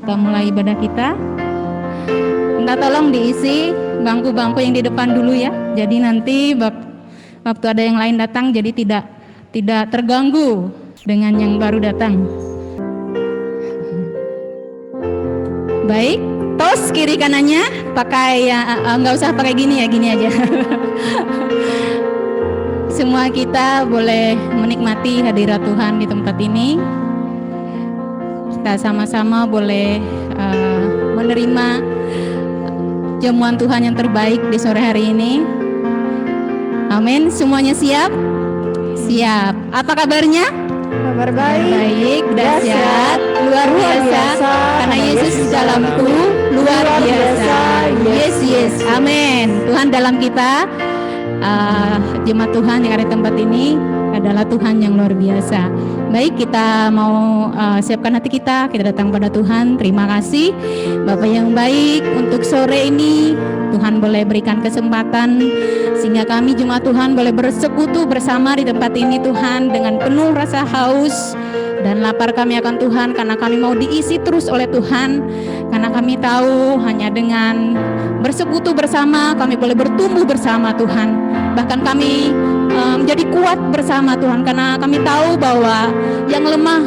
kita mulai ibadah kita. Minta tolong diisi bangku-bangku yang di depan dulu ya. Jadi nanti waktu ada yang lain datang, jadi tidak terganggu dengan yang baru datang. Baik, tos kiri kanannya pakai nggak usah pakai gini ya, gini aja. Semua kita boleh menikmati hadirat Tuhan di tempat ini. Kita sama-sama boleh menerima jamuan Tuhan yang terbaik di sore hari ini. Amin. Semuanya siap? Siap. Apa kabarnya? Kabar baik. Baik, dahsyat, luar biasa. Karena Yesus dalamku luar biasa. Yes. Amin. Tuhan dalam kita. Jemaat Tuhan yang ada di tempat ini adalah Tuhan yang luar biasa. Baik, kita mau siapkan hati kita datang pada Tuhan. Terima kasih Bapak yang baik untuk sore ini. Tuhan boleh berikan kesempatan sehingga kami jemaat Tuhan boleh bersekutu bersama di tempat ini Tuhan, dengan penuh rasa haus dan lapar kami akan Tuhan, karena kami mau diisi terus oleh Tuhan. Karena kami tahu hanya dengan bersekutu bersama kami boleh bertumbuh bersama Tuhan. Bahkan kami menjadi kuat bersama Tuhan, karena kami tahu bahwa yang lemah,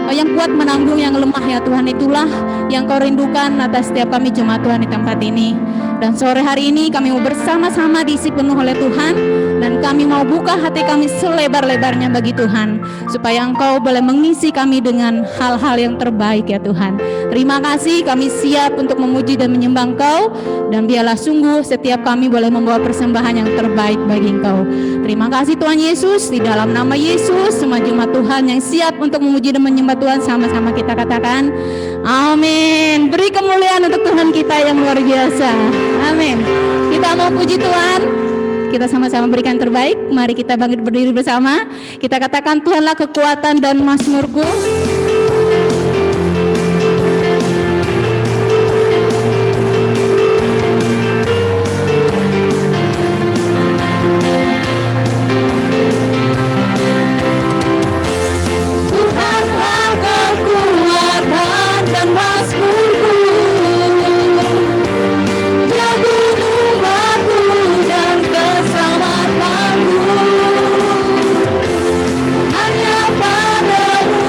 yang kuat menanggung yang lemah ya Tuhan. Itulah yang Kau rindukan atas setiap kami jemaat Tuhan di tempat ini. Dan sore hari ini kami mau bersama-sama diisi penuh oleh Tuhan, dan kami mau buka hati kami selebar-lebarnya bagi Tuhan, supaya Engkau boleh mengisi kami dengan hal-hal yang terbaik ya Tuhan. Terima kasih, kami siap untuk memuji dan menyembah Engkau, dan biarlah sungguh setiap kami boleh membawa persembahan yang terbaik bagi Engkau. Terima kasih Tuhan Yesus, di dalam nama Yesus semua jemaat Tuhan yang siap untuk memuji dan menyembah Tuhan sama-sama kita katakan amin. Beri kemuliaan untuk Tuhan kita yang luar biasa. Amin. Kita mau puji Tuhan, kita sama-sama berikan terbaik. Mari kita bangkit berdiri bersama. Kita katakan, Tuhanlah kekuatan dan mazmurku. Tuhanlah kekuatan dan mazmurku. Hanya padamu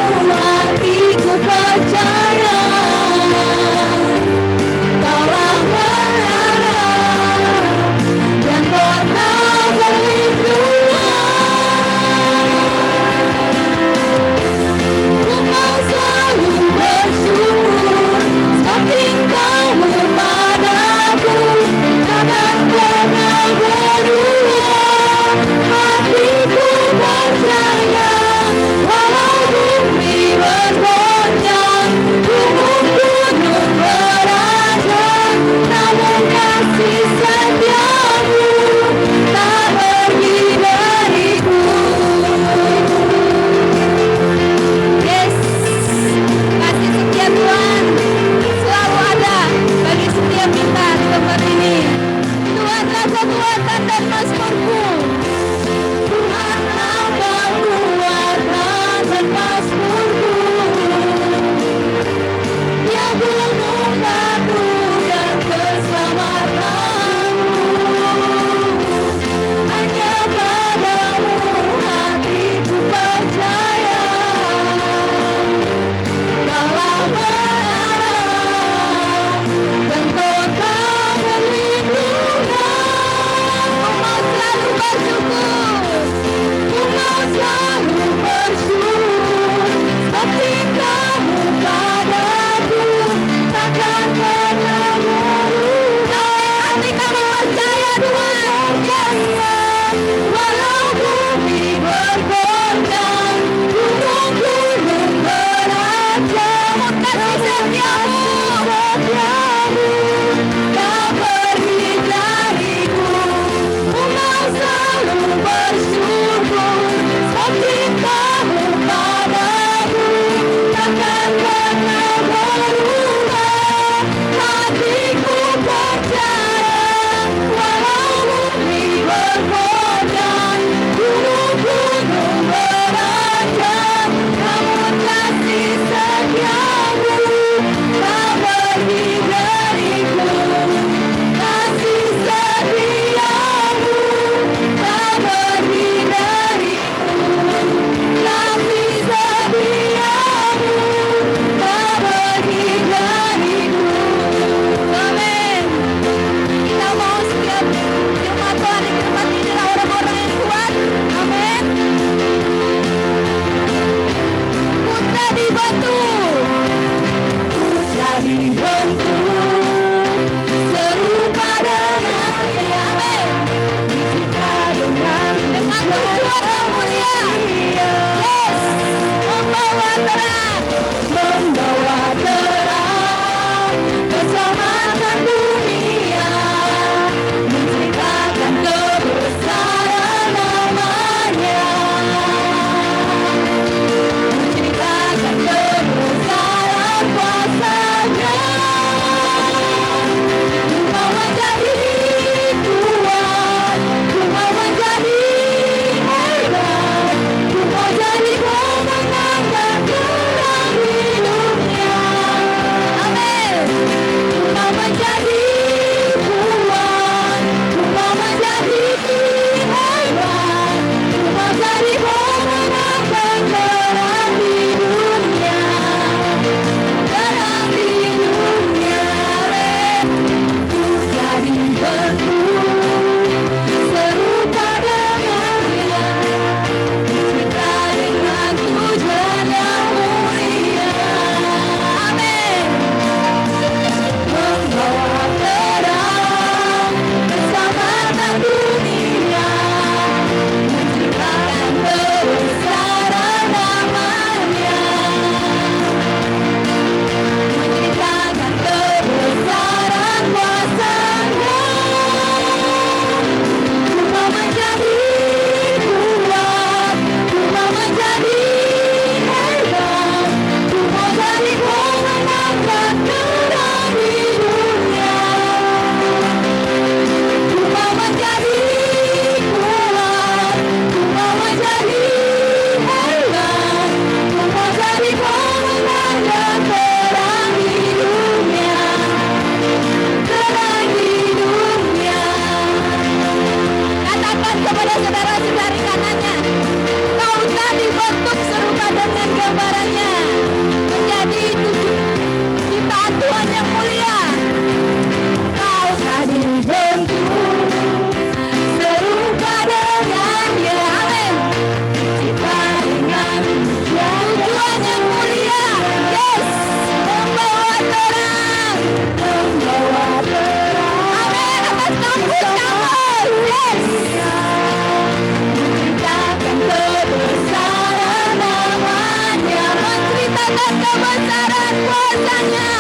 melihat kebesaran kuasa-Nya.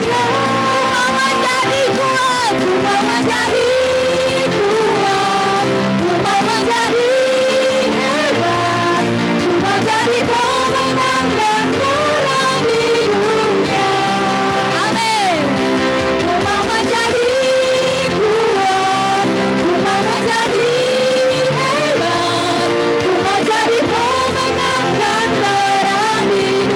Ku mau menjadi kuat, ku mau menjadi kuat, ku mau menjadi hebat, ku mau jadi pemenang dan menang di dunia. Amin. Ku mau menjadi kuat, ku mau menjadi hebat, ku mau jadi pemenang dan menang di dunia.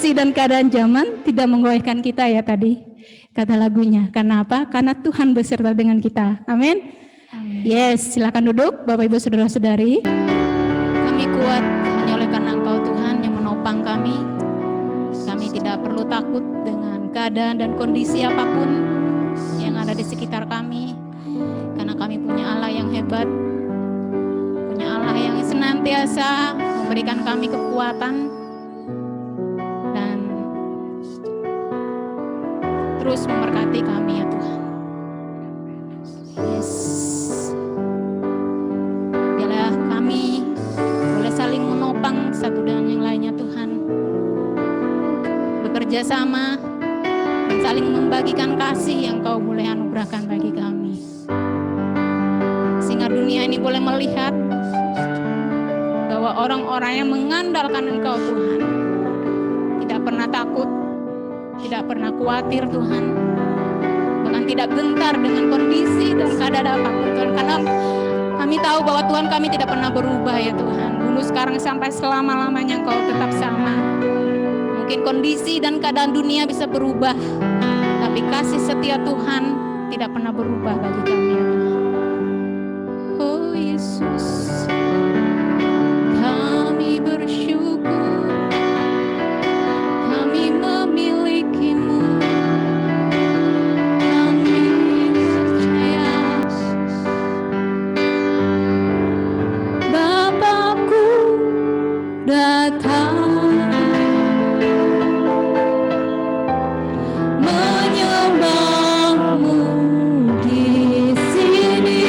kondisi dan keadaan zaman tidak menggoyahkan kita ya tadi kata lagunya. Karena apa? Karena Tuhan beserta dengan kita. Amin. Yes, silakan duduk Bapak Ibu Saudara-saudari. Kami kuat hanya oleh karena Engkau Tuhan yang menopang kami. Kami tidak perlu takut dengan keadaan dan kondisi apapun yang ada di sekitar kami. Karena kami punya Allah yang hebat, punya Allah yang senantiasa memberikan kami kekuatan dan terus memberkati kami ya Tuhan. Yes. Biarlah kami boleh saling menopang satu dengan yang lainnya Tuhan. Bekerja sama dan saling membagikan kasih yang Kau boleh anugerahkan bagi kami. Sehingga dunia ini boleh melihat bahwa orang-orang yang mengandalkan Engkau Tuhan tidak pernah takut, tidak pernah khawatir Tuhan, bahkan tidak gentar dengan kondisi dan keadaan apapun Tuhan. Karena kami tahu bahwa Tuhan kami tidak pernah berubah ya Tuhan. Dulu sekarang sampai selama-lamanya Engkau tetap sama. Mungkin kondisi dan keadaan dunia bisa berubah, tapi kasih setia Tuhan tidak pernah berubah bagi kami ya Tuhan. Oh Yesus, kami bersyukur, kami memilikimu, kami percaya. Bapakku datang menyembahmu di sini.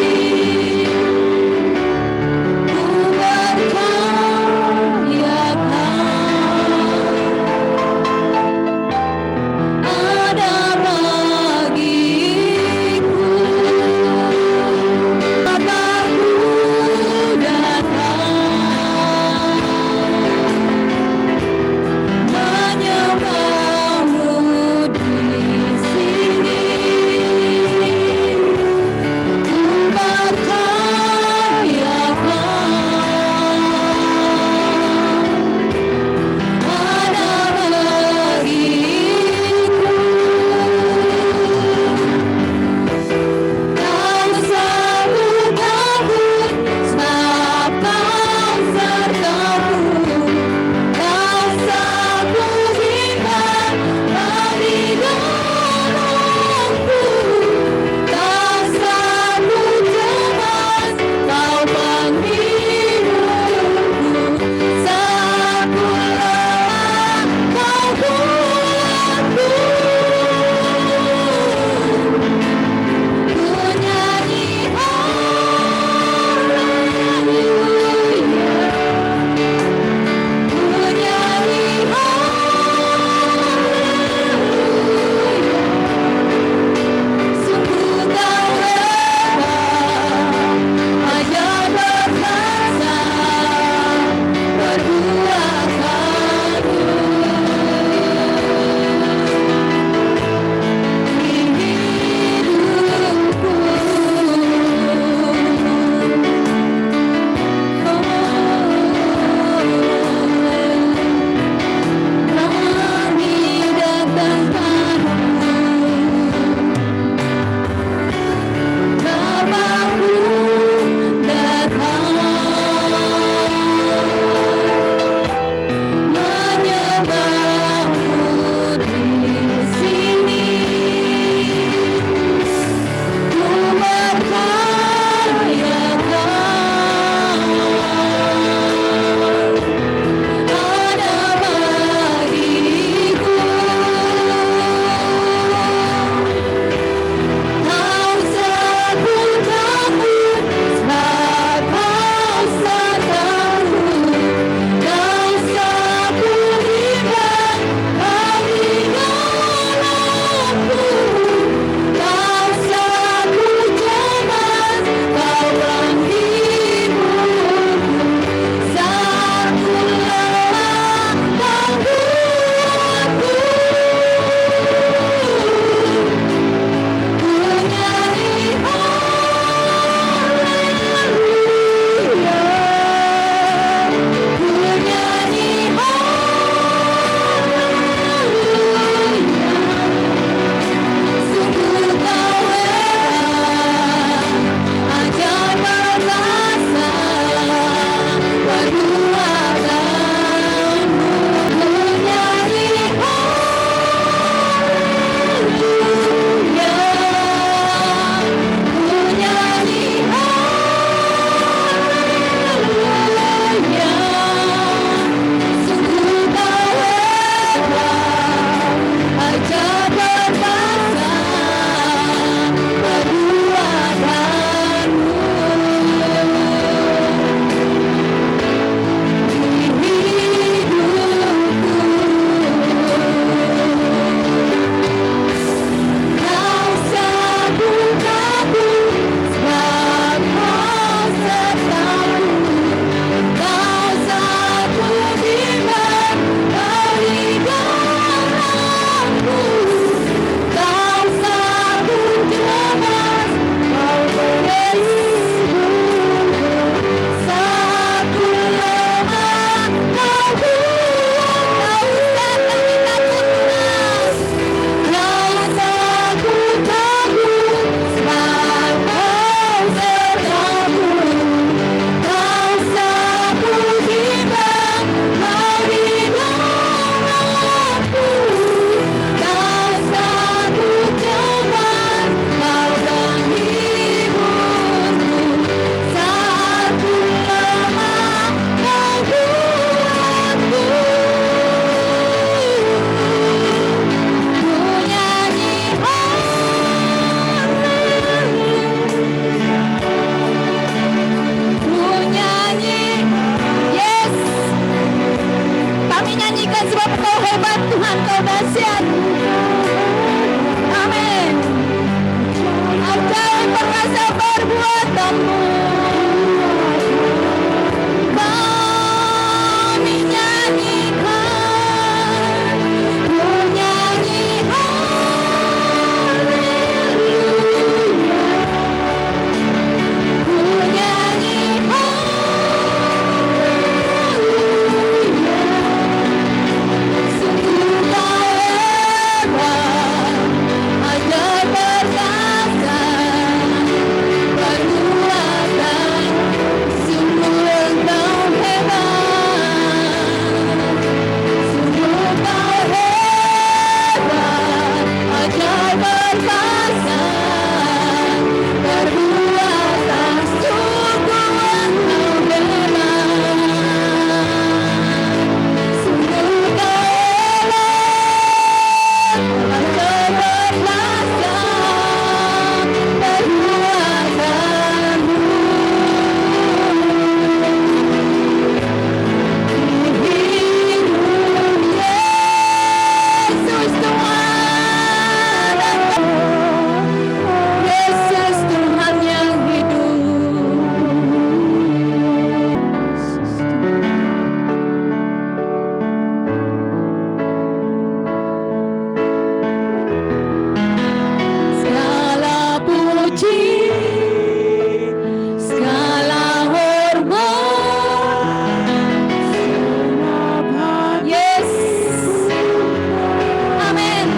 Engkau dahsyat. Amin. Ajaib perkasa perbuatanmu. Kami nyanyikan, ku nyanyi haleluya, ku nyanyi haleluya. Sungguh kau hebat, ajaib perkasa perbuatan. Sungguh engkau hebat, sungguh kau hebat, ajaib perkasa perbuatan. Sungguh engkau hebat, sungguh kau hebat, ajaib perkasa perbuatanmu. Yesus Tuhan, Yesus Tuhan yang hidup. Segala puji, segala hormat, yes, amin.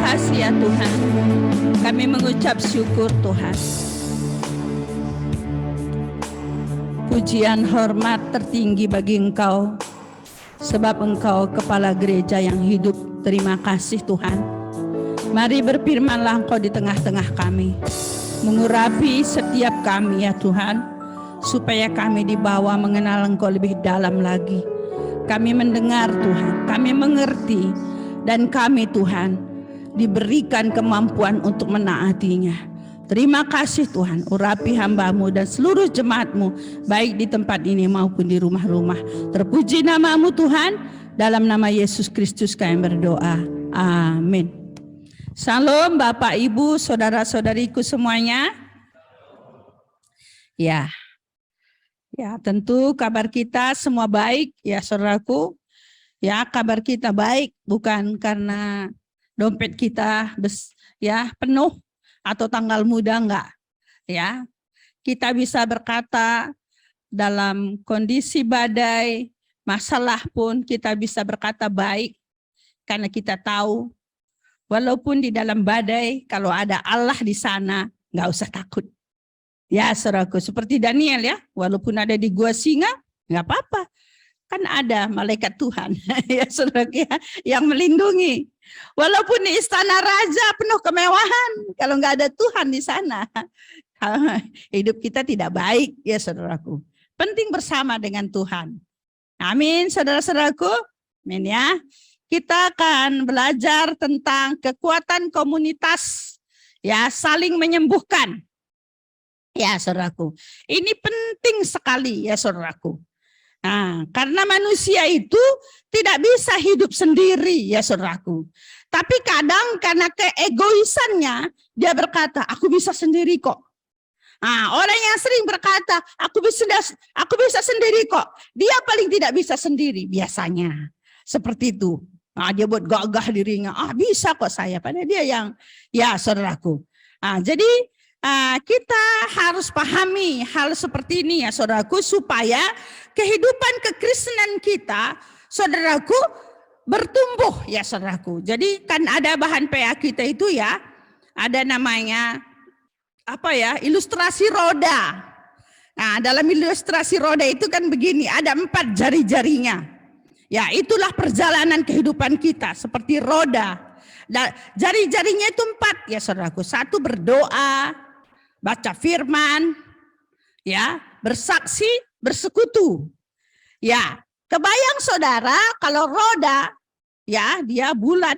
kasih ya Tuhan. Kami mengucap syukur Tuhan. Pujian hormat tertinggi bagi Engkau, sebab Engkau kepala gereja yang hidup. Terima kasih Tuhan. Mari berfirmanlah Engkau di tengah-tengah kami, mengurapi setiap kami ya Tuhan, supaya kami dibawa mengenal Engkau lebih dalam lagi. Kami mendengar Tuhan, kami mengerti, dan kami Tuhan diberikan kemampuan untuk menaatinya. Terima kasih Tuhan, urapi hamba-Mu dan seluruh jemaat-Mu, baik di tempat ini maupun di rumah-rumah. Terpuji nama-Mu Tuhan, dalam nama Yesus Kristus kami berdoa. Amin. Salam Bapak, Ibu, saudara-saudariku semuanya. Ya, tentu kabar kita semua baik ya saudaraku. Ya, kabar kita baik bukan karena dompet kita penuh atau tanggal muda, enggak. Ya, kita bisa berkata dalam kondisi badai, masalah pun kita bisa berkata baik, karena kita tahu walaupun di dalam badai, kalau ada Allah di sana, enggak usah takut. Ya saudaraku, seperti Daniel ya, walaupun ada di gua singa, enggak apa-apa. Kan ada malaikat Tuhan ya saudaraku ya, yang melindungi. Walaupun di istana raja penuh kemewahan, kalau nggak ada Tuhan di sana, hidup kita tidak baik ya saudaraku. Penting bersama dengan Tuhan. Amin saudara-saudaraku. Amin ya. Kita akan belajar tentang kekuatan komunitas ya, saling menyembuhkan. Ya saudaraku. Ini penting sekali ya saudaraku. Nah, karena manusia itu tidak bisa hidup sendiri ya saudaraku. Tapi kadang karena keegoisannya dia berkata, aku bisa sendiri kok. Nah, orang yang sering berkata, aku bisa sendiri kok. Dia paling tidak bisa sendiri biasanya. Seperti itu. Nah, dia buat gagah dirinya, bisa kok saya. Padahal dia yang, ya saudaraku. Nah, jadi kita harus pahami hal seperti ini ya saudaraku, supaya kehidupan kekristenan kita saudaraku bertumbuh ya saudaraku. Jadi kan ada bahan PA kita itu ya, ada namanya ilustrasi roda. Nah, dalam ilustrasi roda itu kan begini, ada 4 jari-jarinya. Ya, itulah perjalanan kehidupan kita seperti roda. Jari-jarinya itu 4 ya saudaraku. 1 berdoa, baca firman, ya, bersaksi, bersekutu. Ya, kebayang saudara kalau roda, ya, dia bulat.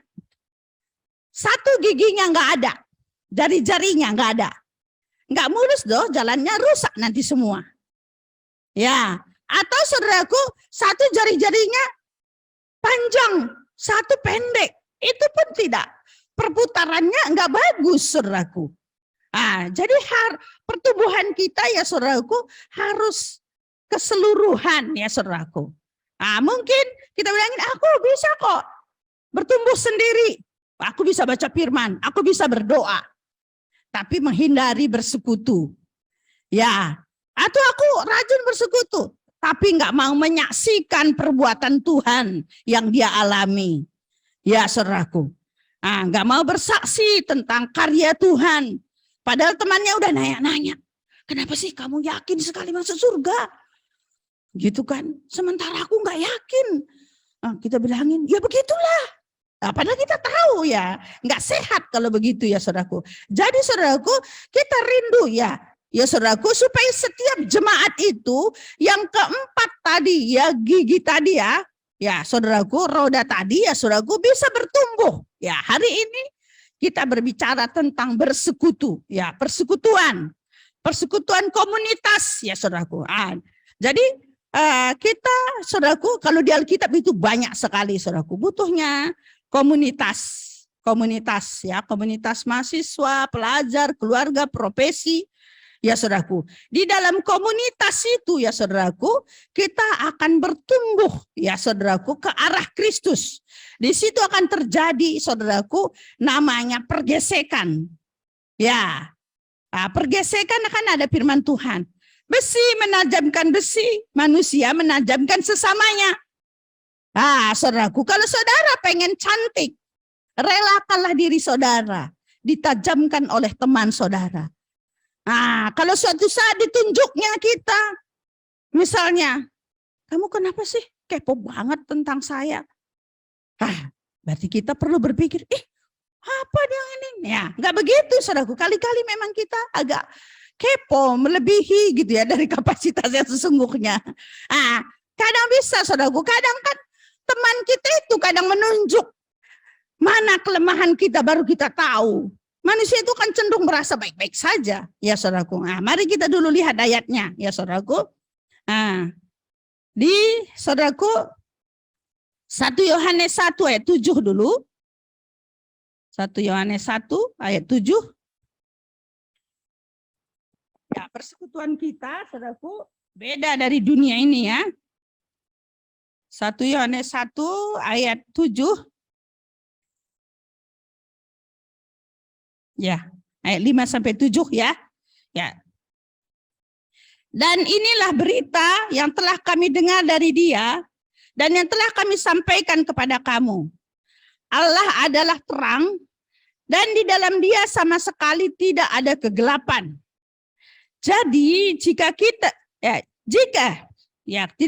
1 giginya nggak ada, jari-jarinya nggak ada. Nggak mulus doh, jalannya rusak nanti semua. Ya, atau saudaraku 1 jari-jarinya panjang, 1 pendek. Itu pun tidak. Perputarannya nggak bagus saudaraku. Jadi pertumbuhan kita ya saudaraku harus keseluruhan ya saudaraku. Mungkin kita bilangin, aku bisa kok bertumbuh sendiri. Aku bisa baca firman, aku bisa berdoa. Tapi menghindari bersekutu. Ya, atau aku rajin bersekutu, tapi nggak mau menyaksikan perbuatan Tuhan yang dia alami. Ya saudaraku. Nggak mau bersaksi tentang karya Tuhan. Padahal temannya udah nanya-nanya, kenapa sih kamu yakin sekali masuk surga? Gitu kan, sementara aku nggak yakin. Kita bilangin, ya begitulah. Padahal kita tahu ya, nggak sehat kalau begitu ya saudaraku. Jadi saudaraku, kita rindu ya saudaraku, supaya setiap jemaat itu yang keempat tadi ya, gigi tadi ya saudaraku, roda tadi ya saudaraku bisa bertumbuh. Ya, hari ini kita berbicara tentang bersekutu, ya, persekutuan komunitas, ya saudaraku. Jadi kita, saudaraku, kalau di Alkitab itu banyak sekali, saudaraku, butuhnya komunitas, ya, komunitas mahasiswa, pelajar, keluarga, profesi, ya saudaraku. Di dalam komunitas itu, ya saudaraku, kita akan bertumbuh, ya saudaraku, ke arah Kristus. Di situ akan terjadi, saudaraku, namanya pergesekan. Ya, pergesekan akan ada firman Tuhan. Besi menajamkan besi, manusia menajamkan sesamanya. Saudaraku, kalau saudara pengen cantik, Relakanlah diri saudara ditajamkan oleh teman saudara. Nah, kalau suatu saat ditunjuknya kita, misalnya, kamu kenapa sih kepo banget tentang saya? Berarti kita perlu berpikir, apa dia ini? Ya, nggak begitu, saudaraku. Kali-kali memang kita agak kepo, melebihi gitu ya dari kapasitas yang sesungguhnya. Kadang bisa, saudaraku. Kadang kan teman kita itu kadang menunjuk mana kelemahan kita baru kita tahu. Manusia itu kan cenderung merasa baik-baik saja, ya saudaraku. Mari kita dulu lihat ayatnya, ya saudaraku. Di saudaraku 1 Yohanes 1 ayat 7 dulu. 1 Yohanes 1 ayat 7. Ya, persekutuan kita, saudaraku, beda dari dunia ini ya. 1 Yohanes 1 ayat 7. Ya, ayat 5 sampai 7 ya. Ya. Dan inilah berita yang telah kami dengar dari Dia dan yang telah kami sampaikan kepada kamu. Allah adalah terang dan di dalam Dia sama sekali tidak ada kegelapan. Jadi jika tidak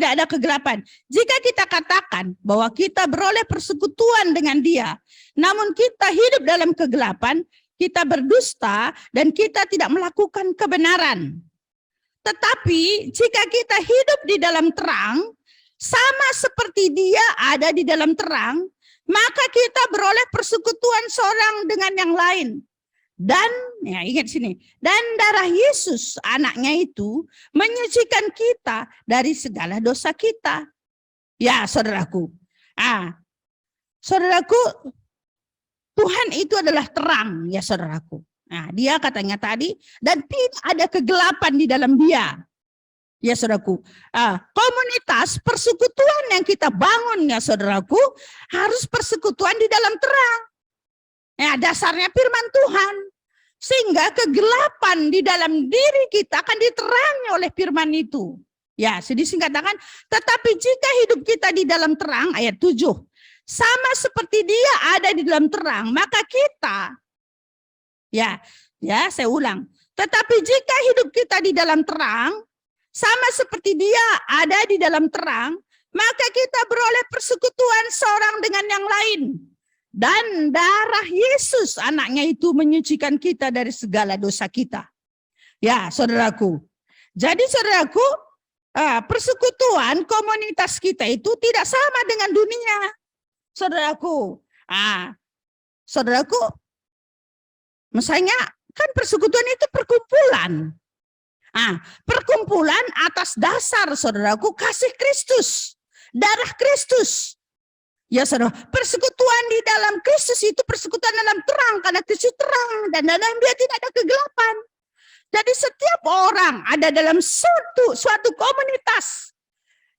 ada kegelapan. Jika kita katakan bahwa kita beroleh persekutuan dengan Dia, namun kita hidup dalam kegelapan, kita berdusta dan kita tidak melakukan kebenaran. Tetapi jika kita hidup di dalam terang, sama seperti Dia ada di dalam terang, maka kita beroleh persekutuan seorang dengan yang lain. Dan, ya ingat sini, dan darah Yesus anaknya itu menyucikan kita dari segala dosa kita. Ya saudaraku, saudaraku, Tuhan itu adalah terang, ya saudaraku. Dia katanya tadi, dan tidak ada kegelapan di dalam Dia. Ya saudaraku, komunitas persekutuan yang kita bangun, ya saudaraku, harus persekutuan di dalam terang. Ya, dasarnya firman Tuhan. Sehingga kegelapan di dalam diri kita akan diterangi oleh firman itu. Ya, sedih katakan, tetapi jika hidup kita di dalam terang, ayat 7. Sama seperti Dia ada di dalam terang, maka kita, ya saya ulang. Tetapi jika hidup kita di dalam terang, sama seperti Dia ada di dalam terang, maka kita beroleh persekutuan seorang dengan yang lain. Dan darah Yesus anaknya itu menyucikan kita dari segala dosa kita. Ya saudaraku. Jadi saudaraku, persekutuan komunitas kita itu tidak sama dengan dunia. Saudaraku, saudaraku, misalnya kan persekutuan itu perkumpulan. Perkumpulan atas dasar, saudaraku, kasih Kristus, darah Kristus. Ya saudara, persekutuan di dalam Kristus itu persekutuan dalam terang, karena Kristus terang dan dalam Dia tidak ada kegelapan. Jadi setiap orang ada dalam suatu komunitas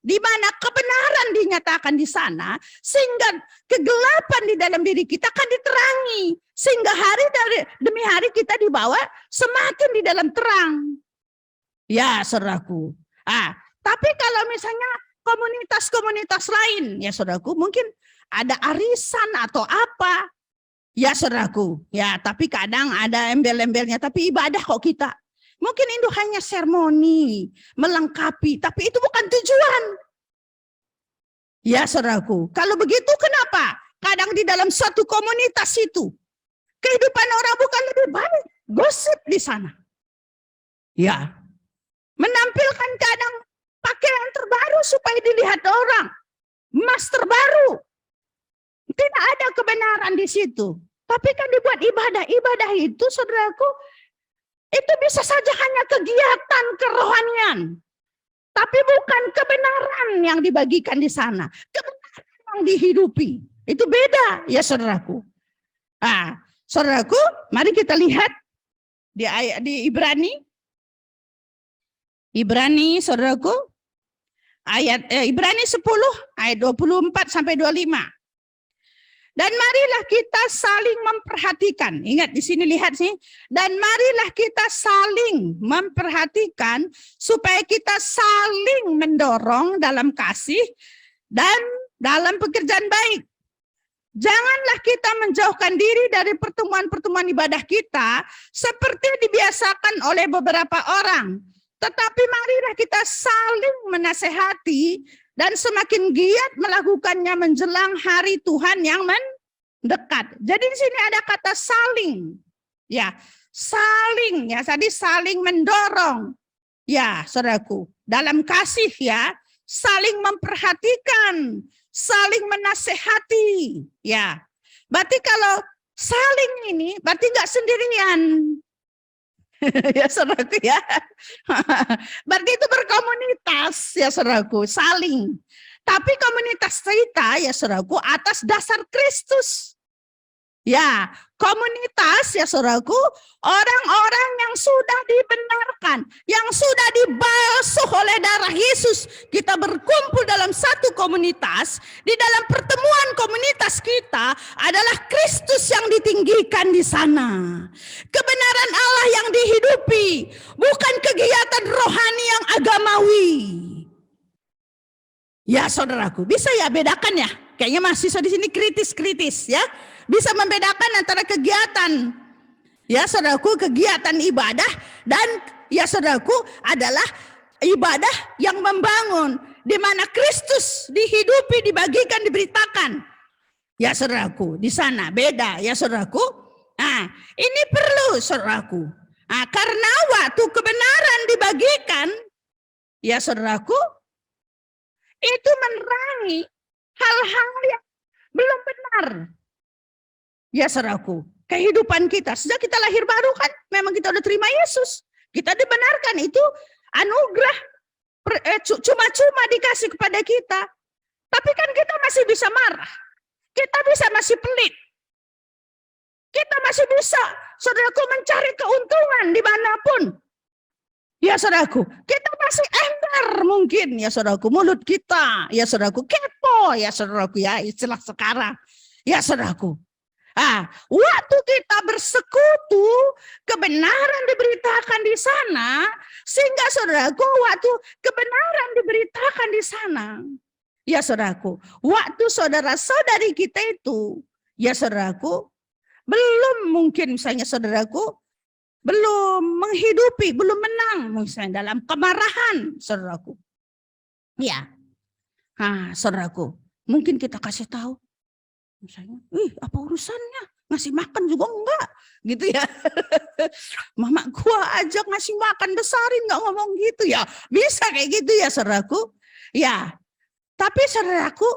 di mana kebenaran dinyatakan di sana, sehingga kegelapan di dalam diri kita akan diterangi, sehingga hari demi hari kita dibawa semakin di dalam terang. Ya, saudaraku. Tapi kalau misalnya komunitas-komunitas lain, ya saudaraku, mungkin ada arisan atau apa. Ya saudaraku, ya tapi kadang ada embel-embelnya, tapi ibadah kok kita. Mungkin itu hanya seremoni, melengkapi, tapi itu bukan tujuan. Ya saudaraku, kalau begitu kenapa? Kadang di dalam satu komunitas itu, kehidupan orang bukan lebih baik, gosip di sana. Ya, menampilkan kadang pakaian terbaru supaya dilihat orang, emas terbaru. Tidak ada kebenaran di situ. Tapi kan dibuat ibadah itu, saudaraku, itu bisa saja hanya kegiatan kerohanian. Tapi bukan kebenaran yang dibagikan di sana. Kebenaran yang dihidupi. Itu beda ya saudaraku. Saudaraku, mari kita lihat di Ibrani saudaraku. Ibrani 10 ayat 24 sampai 25. Dan marilah kita saling memperhatikan. Ingat di sini lihat sih. Dan marilah kita saling memperhatikan supaya kita saling mendorong dalam kasih dan dalam pekerjaan baik. Janganlah kita menjauhkan diri dari pertemuan-pertemuan ibadah kita seperti dibiasakan oleh beberapa orang. Tetapi marilah kita saling menasehati dan semakin giat melakukannya menjelang hari Tuhan yang mendekat. Jadi di sini ada kata saling. Ya, saling ya, tadi saling mendorong. Ya, saudaraku, dalam kasih ya, saling memperhatikan, saling menasehati. Ya, berarti kalau saling ini berarti nggak sendirian. Ya saudaraku ya. Berarti itu berkomunitas ya saudaraku, saling. Tapi komunitas kita ya saudaraku atas dasar Kristus. Ya, komunitas ya saudaraku, orang-orang yang sudah dibenarkan, yang sudah dibasuh oleh darah Yesus. Kita berkumpul dalam satu komunitas, di dalam pertemuan komunitas kita adalah Kristus yang ditinggikan di sana. Kebenaran Allah yang dihidupi, bukan kegiatan rohani yang agamawi. Ya saudaraku, bisa ya bedakan ya? Kayaknya mahasiswa di sini kritis-kritis ya. Bisa membedakan antara kegiatan ya saudaraku, kegiatan ibadah dan ya saudaraku adalah ibadah yang membangun, di mana Kristus dihidupi, dibagikan, diberitakan. Ya saudaraku, di sana beda ya saudaraku. Nah, ini perlu saudaraku. Nah, karena waktu kebenaran dibagikan ya saudaraku, itu menerangi hal-hal yang belum benar. Ya saudaraku, kehidupan kita sejak kita lahir baru kan memang kita udah terima Yesus. Kita dibenarkan, itu anugerah cuma-cuma dikasih kepada kita. Tapi kan kita masih bisa marah. Kita bisa masih pelit. Kita masih bisa, saudaraku, mencari keuntungan dimanapun. Ya saudaraku, kita masih ember mungkin ya saudaraku, mulut kita ya saudaraku, kepo ya saudaraku ya, istilah sekarang. Ya saudaraku. Waktu kita bersekutu, kebenaran diberitakan di sana, sehingga saudaraku, waktu kebenaran diberitakan di sana, ya saudaraku, waktu saudara-saudari kita itu, ya saudaraku, belum mungkin misalnya saudaraku, belum menghidupi, belum menang misalnya dalam kemarahan, saudaraku. Ya, saudaraku, mungkin kita kasih tahu. Misalnya, apa urusannya? Ngasih makan juga enggak, gitu ya. Mama gua aja ngasih makan, besarin, enggak ngomong gitu ya. Bisa kayak gitu ya saudaraku. Ya, tapi saudaraku,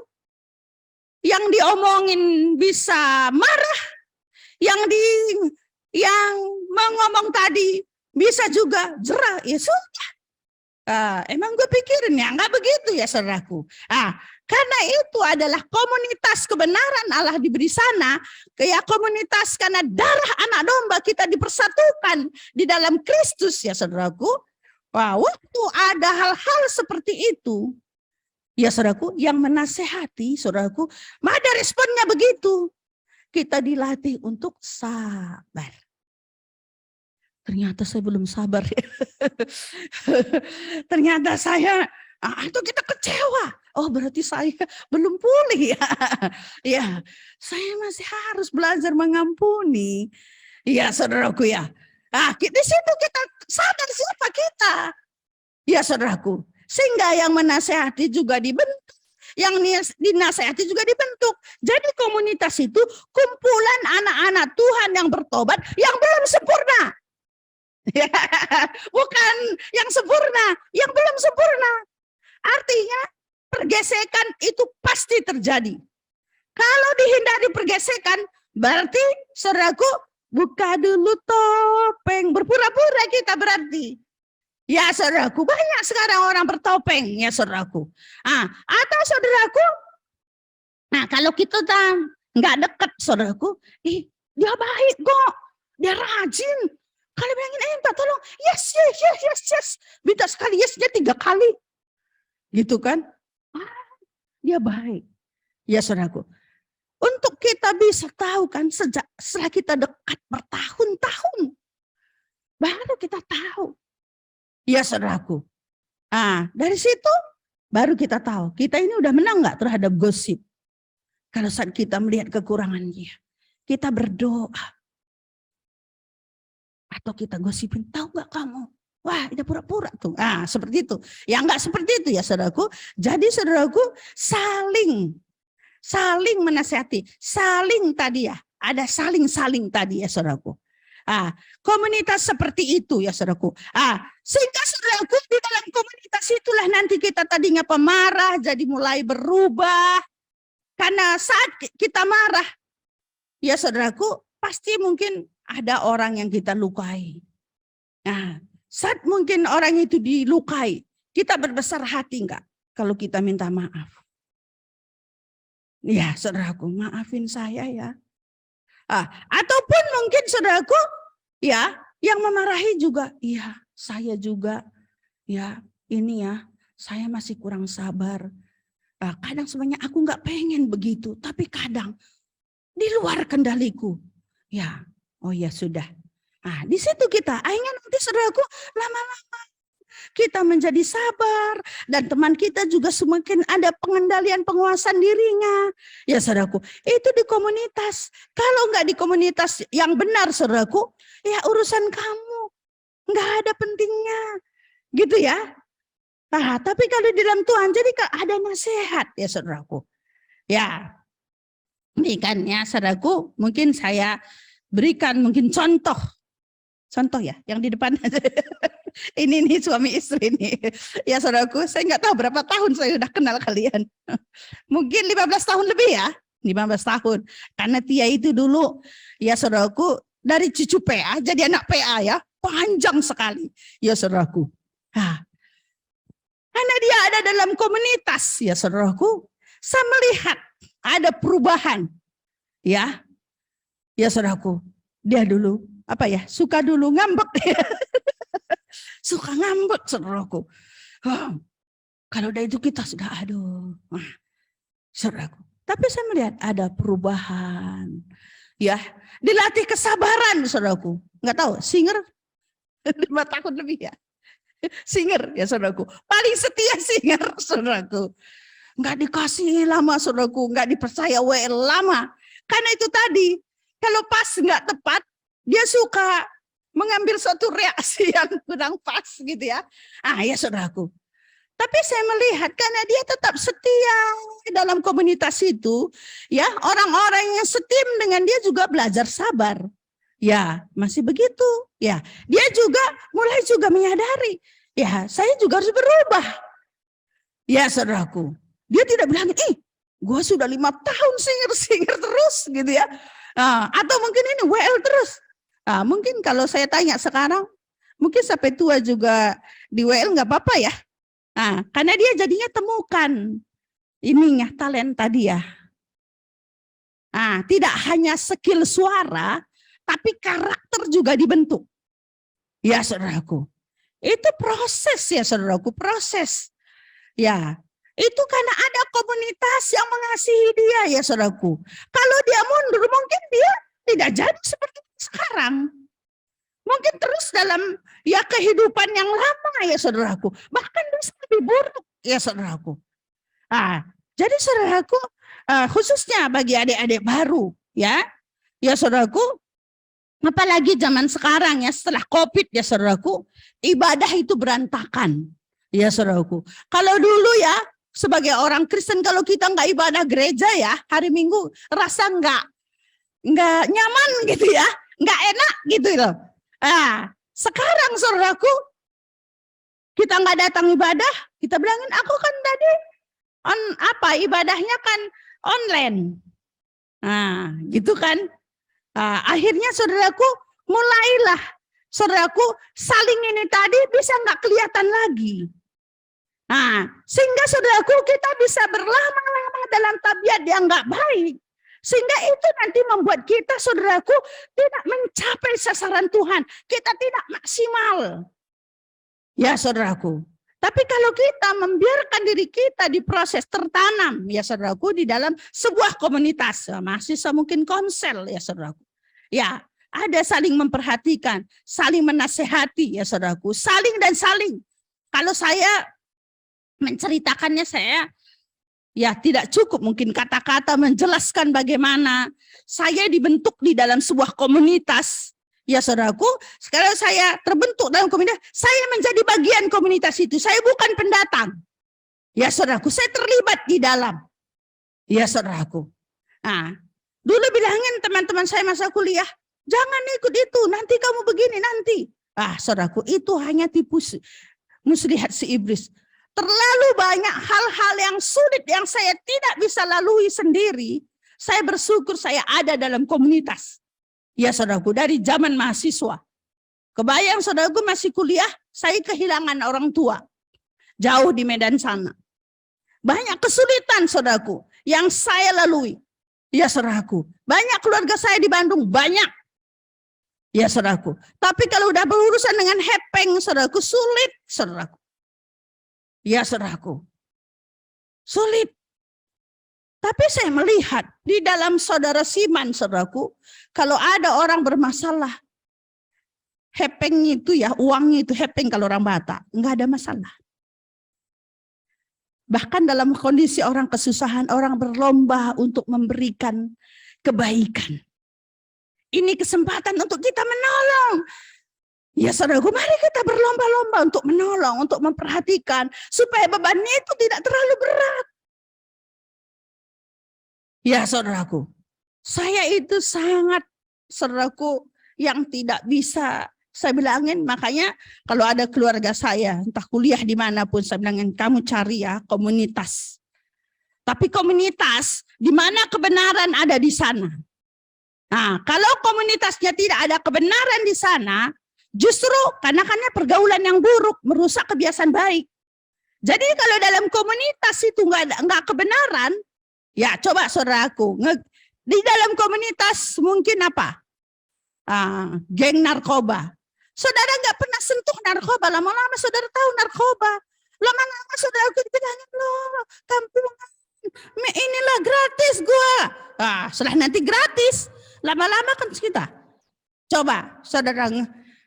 yang diomongin bisa marah, yang mengomong tadi bisa juga jerah, ya sudah. Emang gue pikirin ya, enggak begitu ya saudaraku. Karena itu adalah komunitas kebenaran Allah diberi sana, kayak komunitas karena darah anak domba kita dipersatukan di dalam Kristus ya saudaraku. Waktu ada hal-hal seperti itu, ya saudaraku, yang menasehati saudaraku, ada responnya begitu. Kita dilatih untuk sabar. Ternyata saya belum sabar ya. Ternyata saya, itu kita kecewa. Oh berarti saya belum pulih ya. Ya, saya masih harus belajar mengampuni. Ya saudaraku ya. Di situ kita sadar siapa kita. Ya saudaraku. Sehingga yang menasehati juga dibentuk. Yang dinasehati juga dibentuk. Jadi komunitas itu kumpulan anak-anak Tuhan yang bertobat yang belum sempurna. Ya, bukan yang sempurna, yang belum sempurna. Artinya pergesekan itu pasti terjadi. Kalau dihindari pergesekan, berarti saudaraku, buka dulu topeng, berpura-pura kita berarti. Ya saudaraku, banyak sekarang orang bertopeng ya saudaraku. Atau saudaraku, kalau kita nggak dekat saudaraku, dia baik kok, dia rajin. Kalau bilangin minta tolong, yes. Minta sekali, yes, dia 3 kali. Gitu kan? Dia baik. Ya saudaraku. Untuk kita bisa tahu kan, setelah kita dekat bertahun-tahun, baru kita tahu. Ya saudaraku. Dari situ baru kita tahu, kita ini udah menang nggak terhadap gosip. Kalau saat kita melihat kekurangannya, kita berdoa. Atau kita gosipin, tahu nggak kamu? Wah, ini pura-pura tuh. Seperti itu. Ya enggak seperti itu ya saudaraku. Jadi saudaraku saling menasihati, saling tadi ya. Ada saling tadi ya saudaraku. Komunitas seperti itu ya saudaraku. Sehingga saudaraku di dalam komunitas itulah nanti kita tadinya pemarah jadi mulai berubah. Karena saat kita marah, ya saudaraku, pasti mungkin ada orang yang kita lukai. Nah, saat mungkin orang itu dilukai, kita berbesar hati enggak kalau kita minta maaf? Ya saudaraku, maafin saya ya. Ataupun mungkin saudaraku, ya, yang memarahi juga, iya saya juga, ya ini ya, saya masih kurang sabar. Kadang sebenarnya aku nggak pengen begitu, tapi kadang di luar kendaliku. Ya, oh ya sudah. Di situ kita, akhirnya nanti saudaraku lama-lama kita menjadi sabar dan teman kita juga semakin ada pengendalian penguasaan dirinya. Ya saudaraku, itu di komunitas. Kalau nggak di komunitas yang benar saudaraku, ya urusan kamu nggak ada pentingnya, gitu ya. Tapi kalau di dalam Tuhan, jadi ada nasihat ya saudaraku. Ya, ini kan ya saudaraku, mungkin saya berikan mungkin contoh ya, yang di depan. ini nih suami istri nih. Ya saudaraku, saya nggak tahu berapa tahun saya udah kenal kalian. Mungkin 15 tahun lebih ya, 15 tahun. Karena Tia itu dulu, ya saudaraku, dari cucu PA jadi anak PA ya, panjang sekali. Ya saudaraku. Karena dia ada dalam komunitas, ya saudaraku, saya melihat ada perubahan, ya saudaraku. Dia dulu suka dulu ngambek, suka ngambek saudaraku. Kalau udah itu kita sudah saudaraku. Tapi saya melihat ada perubahan, ya dilatih kesabaran saudaraku. Nggak tahu, singer 5 tahun lebih ya. Singer ya saudaraku, paling setia singer saudaraku. Nggak dikasih lama saudaraku, nggak dipercaya WL lama. Karena itu tadi, kalau pas nggak tepat, dia suka mengambil suatu reaksi yang kurang pas gitu ya. Ya saudaraku. Tapi saya melihat karena dia tetap setia dalam komunitas itu, ya orang-orang yang setim dengan dia juga belajar sabar. Ya, masih begitu. Ya, dia juga mulai menyadari, ya, saya juga harus berubah. Ya, saudaraku. Dia tidak bilang, gue sudah 5 tahun singer terus gitu ya. Atau mungkin ini WL terus. Mungkin kalau saya tanya sekarang, mungkin sampai tua juga di WL nggak apa-apa ya. Karena dia jadinya temukan ininya talenta dia. Tidak hanya skill suara, tapi karakter juga dibentuk. Ya saudaraku. Itu proses ya saudaraku, proses. Ya, itu karena ada komunitas yang mengasihi dia ya saudaraku. Kalau dia mundur mungkin dia tidak jadi seperti sekarang. Mungkin terus dalam ya kehidupan yang lama ya saudaraku. Bahkan bisa lebih buruk ya saudaraku. Jadi saudaraku, khususnya bagi adik-adik baru ya saudaraku, apalagi zaman sekarang ya setelah COVID ya saudaraku, ibadah itu berantakan ya saudaraku. Kalau dulu ya sebagai orang Kristen kalau kita nggak ibadah gereja ya hari Minggu rasa nggak nyaman gitu ya, nggak enak gitu loh. Sekarang saudaraku kita nggak datang ibadah, kita bilangin aku kan tadi ibadahnya kan online. Gitu kan. Akhirnya saudaraku mulailah saudaraku saling ini tadi bisa nggak kelihatan lagi. Sehingga saudaraku kita bisa berlama-lama dalam tabiat yang nggak baik. Sehingga itu nanti membuat kita saudaraku tidak mencapai sasaran Tuhan. Kita tidak maksimal. Ya saudaraku. Tapi kalau kita membiarkan diri kita di proses tertanam ya saudaraku di dalam sebuah komunitas. Mahasiswa mungkin konsel ya saudaraku. Ya ada saling memperhatikan, saling menasehati ya saudaraku. Saling dan saling. Kalau saya menceritakannya saya Ya, tidak cukup mungkin kata-kata menjelaskan bagaimana saya dibentuk di dalam sebuah komunitas. Ya saudaraku, sekarang saya terbentuk dalam komunitas, saya menjadi bagian komunitas itu. Saya bukan pendatang. Ya saudaraku, saya terlibat di dalam. Ya saudaraku. Nah, dulu bilangin teman-teman saya masa kuliah, jangan ikut itu, nanti kamu begini nanti. Saudaraku, itu hanya tipu muslihat si iblis. Terlalu banyak hal-hal yang sulit yang saya tidak bisa lalui sendiri. Saya bersyukur saya ada dalam komunitas. Ya saudaraku, dari zaman mahasiswa. Kebayang saudaraku masih kuliah, saya kehilangan orang tua. Jauh di Medan sana. Banyak kesulitan saudaraku yang saya lalui. Ya saudaraku, banyak keluarga saya di Bandung, banyak. Ya saudaraku, tapi kalau udah berurusan dengan hepeng saudaraku, sulit saudaraku. Ya saudaraku, sulit. Tapi saya melihat di dalam saudara Siman saudaraku, kalau ada orang bermasalah, hepeng itu ya, uangnya itu hepeng kalau orang Batak, enggak ada masalah. Bahkan dalam kondisi orang kesusahan, orang berlomba untuk memberikan kebaikan. Ini kesempatan untuk kita menolong. Ya saudaraku, mari kita berlomba-lomba untuk menolong, untuk memperhatikan, supaya bebannya itu tidak terlalu berat. Ya saudaraku, saya itu sangat, saudaraku, yang tidak bisa saya bilangin, makanya kalau ada keluarga saya, entah kuliah dimanapun, saya bilangin, kamu cari ya komunitas. Tapi komunitas, di mana kebenaran ada di sana. Nah, kalau komunitasnya tidak ada kebenaran di sana, justru karena pergaulan yang buruk merusak kebiasaan baik. Jadi kalau dalam komunitas itu enggak kebenaran, ya coba saudaraku, di dalam komunitas mungkin apa? Geng narkoba. Saudara enggak pernah sentuh narkoba, lama-lama saudara tahu narkoba. Lama-lama saudaraku dibilangin, loh kampungan, inilah gratis gua. Setelah nanti gratis, lama-lama kan kita. Coba saudara,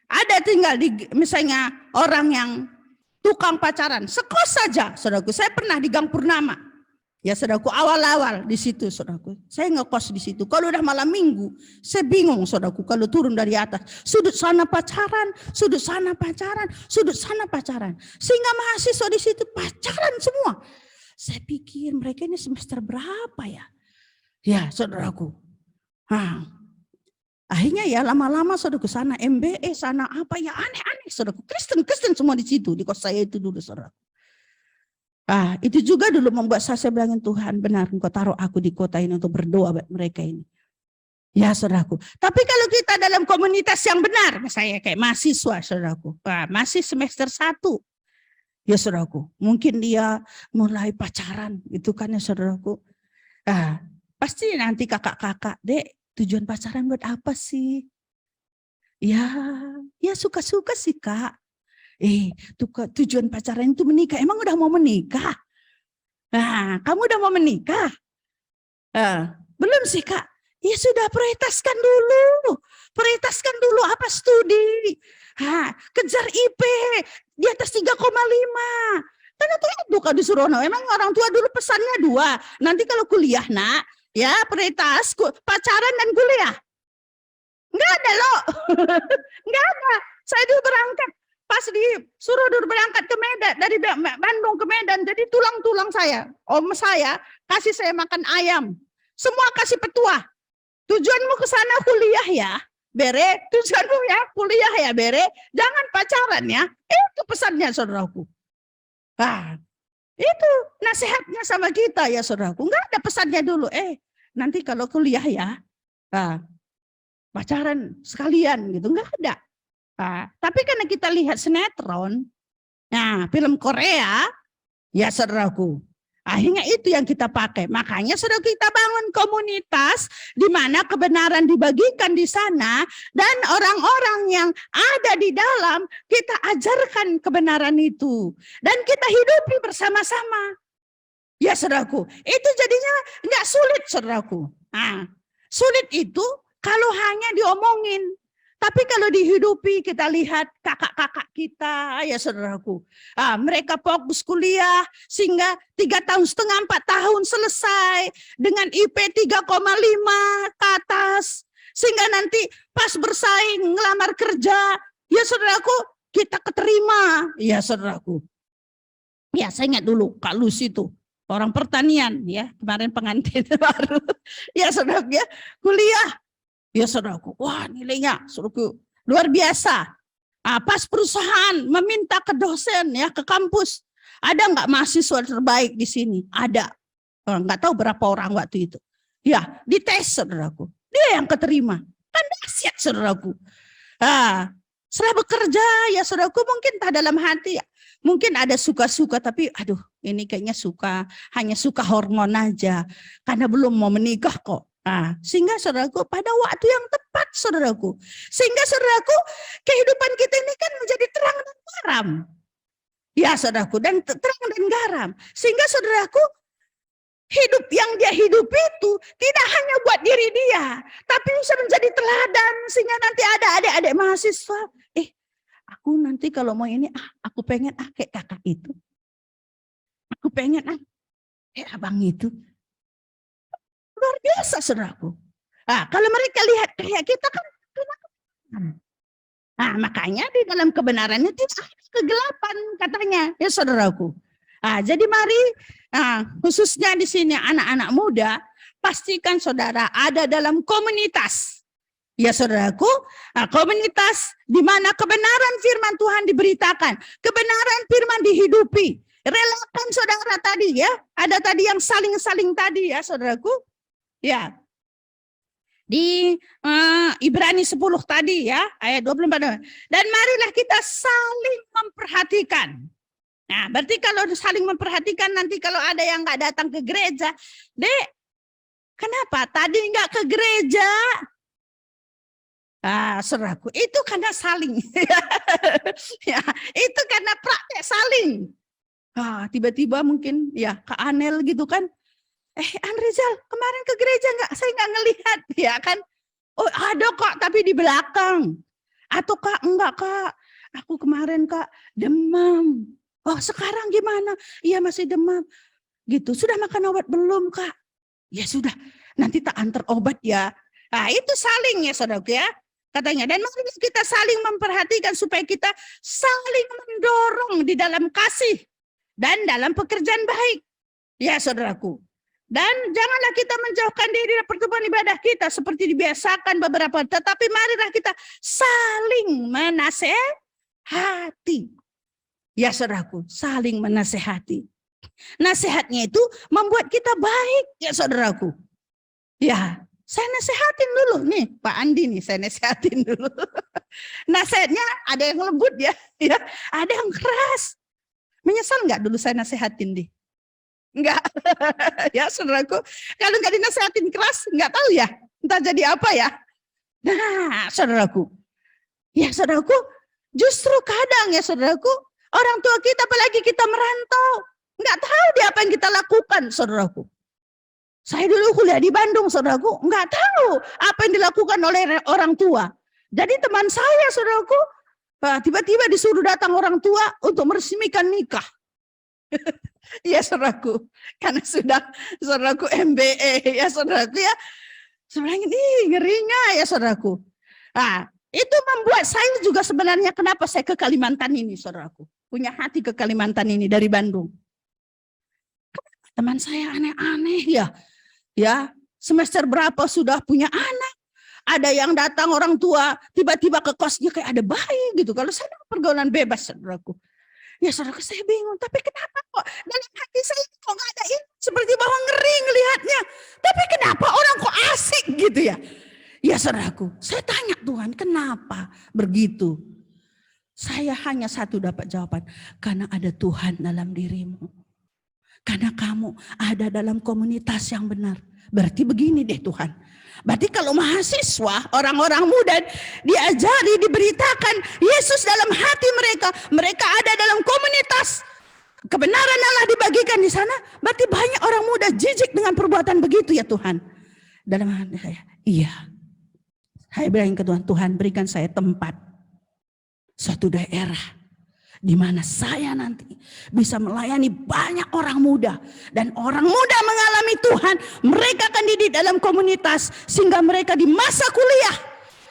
ada tinggal di misalnya orang yang tukang pacaran, sekos saja, saudaraku. Saya pernah di Gang Purnama, ya saudaraku, awal-awal di situ, saudaraku. Saya ngekos di situ. Kalau udah malam minggu, saya bingung, saudaraku. Kalau turun dari atas, sudut sana pacaran, sudut sana pacaran, sudut sana pacaran, sehingga mahasiswa di situ pacaran semua. Saya pikir mereka ini semester berapa ya? Ya saudaraku. Akhirnya ya lama-lama saudaraku sana MBE sana apa ya aneh-aneh saudaraku, Kristen semua di situ di kos saya itu dulu saudaraku. Itu juga dulu membuat saya bilangin, Tuhan benar Engkau taruh aku di kota ini untuk berdoa buat mereka ini. Ya saudaraku. Tapi kalau kita dalam komunitas yang benar, saya kayak mahasiswa saudaraku, masih semester 1. Ya saudaraku, mungkin dia mulai pacaran itu kan ya saudaraku. Pasti nanti kakak-kakak, Dek, tujuan pacaran buat apa sih? Ya suka-suka sih Kak. Tujuan pacaran itu menikah. Emang udah mau menikah? Kamu udah mau menikah? Belum sih Kak. Ya sudah, prioritaskan dulu. Prioritaskan dulu apa studi. Kejar IP di atas 3,5. Karena itu kalau disuruh, emang orang tua dulu pesannya 2. Nanti kalau kuliah nak, ya prioritas pacaran dan kuliah. Enggak ada loh. Enggak ada. Saya dulu berangkat pas disuruh dulu berangkat ke Medan, dari Bandung ke Medan, jadi tulang-tulang saya, om saya kasih saya makan ayam. Semua kasih petua. Tujuanmu ke sana kuliah ya, bere. Tujuanmu ya kuliah ya, bere. Jangan pacaran ya. Itu pesannya saudaraku. Itu nasihatnya sama kita ya saudaraku. Enggak ada pesannya dulu. Nanti kalau kuliah ya, pacaran sekalian gitu. Enggak ada. Tapi karena kita lihat sinetron, film Korea, ya saudaraku. Akhirnya itu yang kita pakai. Makanya saudara kita bangun komunitas di mana kebenaran dibagikan di sana dan orang-orang yang ada di dalam kita ajarkan kebenaran itu dan kita hidupi bersama-sama. Ya saudaraku, itu jadinya nggak sulit saudaraku. Sulit itu kalau hanya diomongin. Tapi kalau dihidupi, kita lihat kakak-kakak kita, ya saudaraku. Mereka fokus kuliah sehingga 3,5 tahun, 4 tahun selesai dengan IP 3,5 ke atas. Sehingga nanti pas bersaing, ngelamar kerja, ya saudaraku, kita keterima. Ya saudaraku. Ya saya ingat dulu Kak Lucy itu. Orang pertanian, ya kemarin pengantin baru. Ya saudaraku ya, kuliah. Ya saudaraku, wah nilainya saudaraku luar biasa. Pas perusahaan meminta ke dosen ya ke kampus, ada nggak mahasiswa terbaik di sini? Ada, nggak tahu berapa orang waktu itu. Ya dites saudaraku, dia yang keterima. Kan dahsyat saudaraku. Setelah bekerja ya saudaraku mungkin tak dalam hati ya. Mungkin ada suka-suka tapi aduh ini kayaknya hanya suka hormon aja. Karena belum mau menikah kok. Sehingga saudaraku pada waktu yang tepat saudaraku. Sehingga saudaraku kehidupan kita ini kan menjadi terang dan garam. Ya saudaraku dan terang dan garam. Sehingga saudaraku hidup yang dia hidupi itu tidak hanya buat diri dia. Tapi bisa menjadi teladan. Sehingga nanti ada adik-adik mahasiswa. Aku nanti kalau mau ini aku pengen kayak kakak itu. Aku pengen kayak abang itu. Luar biasa saudaraku. Kalau mereka lihat kayak kita kan makanya di dalam kebenarannya tidak ada kegelapan katanya ya saudaraku. Jadi mari khususnya di sini anak-anak muda pastikan saudara ada dalam komunitas. Ya saudaraku, komunitas di mana kebenaran firman Tuhan diberitakan, kebenaran firman dihidupi. Relakan saudara tadi ya, ada tadi yang saling-saling tadi ya saudaraku. Ya, di Ibrani 10 tadi ya, ayat 24. Dan marilah kita saling memperhatikan. Nah, berarti kalau saling memperhatikan nanti kalau ada yang nggak datang ke gereja, Dek, kenapa tadi nggak ke gereja? Saudaraku, itu karena saling. Ya, itu karena praktek saling. Tiba-tiba mungkin ya Kak Anel gitu kan. Anrizal kemarin ke gereja nggak? Saya nggak ngelihat ya kan. Oh ada Kak tapi di belakang. Atau Kak enggak Kak. Aku kemarin Kak demam. Oh sekarang gimana? Iya masih demam. Gitu. Sudah makan obat belum Kak? Ya sudah. Nanti tak antar obat ya. Itu saling ya saudaraku ya. Katanya, dan mari kita saling memperhatikan supaya kita saling mendorong di dalam kasih dan dalam pekerjaan baik. Ya saudaraku. Dan janganlah kita menjauhkan diri dari pertemuan ibadah kita seperti dibiasakan beberapa. Tetapi marilah kita saling menasehati. Ya saudaraku, saling menasehati. Nasihatnya itu membuat kita baik ya saudaraku. Ya. Saya nasehatin dulu nih Pak Andi nih, saya nasehatin dulu. Nasihatnya ada yang lembut ya, ada yang keras. Menyesal nggak dulu saya nasehatin deh? Enggak, ya saudaraku. Kalau nggak dinasehatin keras, nggak tahu ya, entah jadi apa ya. Nah, saudaraku, justru kadang ya saudaraku, orang tua kita apalagi kita merantau, nggak tahu dia apa yang kita lakukan, saudaraku. Saya dulu kuliah di Bandung, saudaraku, nggak tahu apa yang dilakukan oleh orang tua. Jadi teman saya, saudaraku, tiba-tiba disuruh datang orang tua untuk meresmikan nikah. Ya, saudaraku, karena sudah saudaraku MBA, ya saudaraku ya. Sebenarnya ini ngerinya ya saudaraku. Itu membuat saya juga sebenarnya kenapa saya ke Kalimantan ini, saudaraku. Punya hati ke Kalimantan ini dari Bandung. Teman saya aneh-aneh ya semester berapa sudah punya anak, ada yang datang orang tua tiba-tiba ke kosnya kayak ada bayi gitu. Kalau saya pergaulan bebas saudaraku, ya saudaraku saya bingung. Tapi kenapa kok dalam hati saya kok nggak ada ini, seperti bahwa ngeri ngelihatnya. Tapi kenapa orang kok asik gitu ya? Ya saudaraku, saya tanya Tuhan kenapa begitu? Saya hanya satu dapat jawaban, karena ada Tuhan dalam dirimu. Karena kamu ada dalam komunitas yang benar. Berarti begini deh Tuhan. Berarti kalau mahasiswa, orang-orang muda diajari, diberitakan Yesus dalam hati mereka. Mereka ada dalam komunitas. Kebenaran Allah dibagikan di sana. Berarti banyak orang muda jijik dengan perbuatan begitu ya Tuhan. Dalam hati saya, iya. Saya bilang ke Tuhan, Tuhan berikan saya tempat, suatu daerah di mana saya nanti bisa melayani banyak orang muda. Dan orang muda mengalami Tuhan, mereka akan didik dalam komunitas, sehingga mereka di masa kuliah,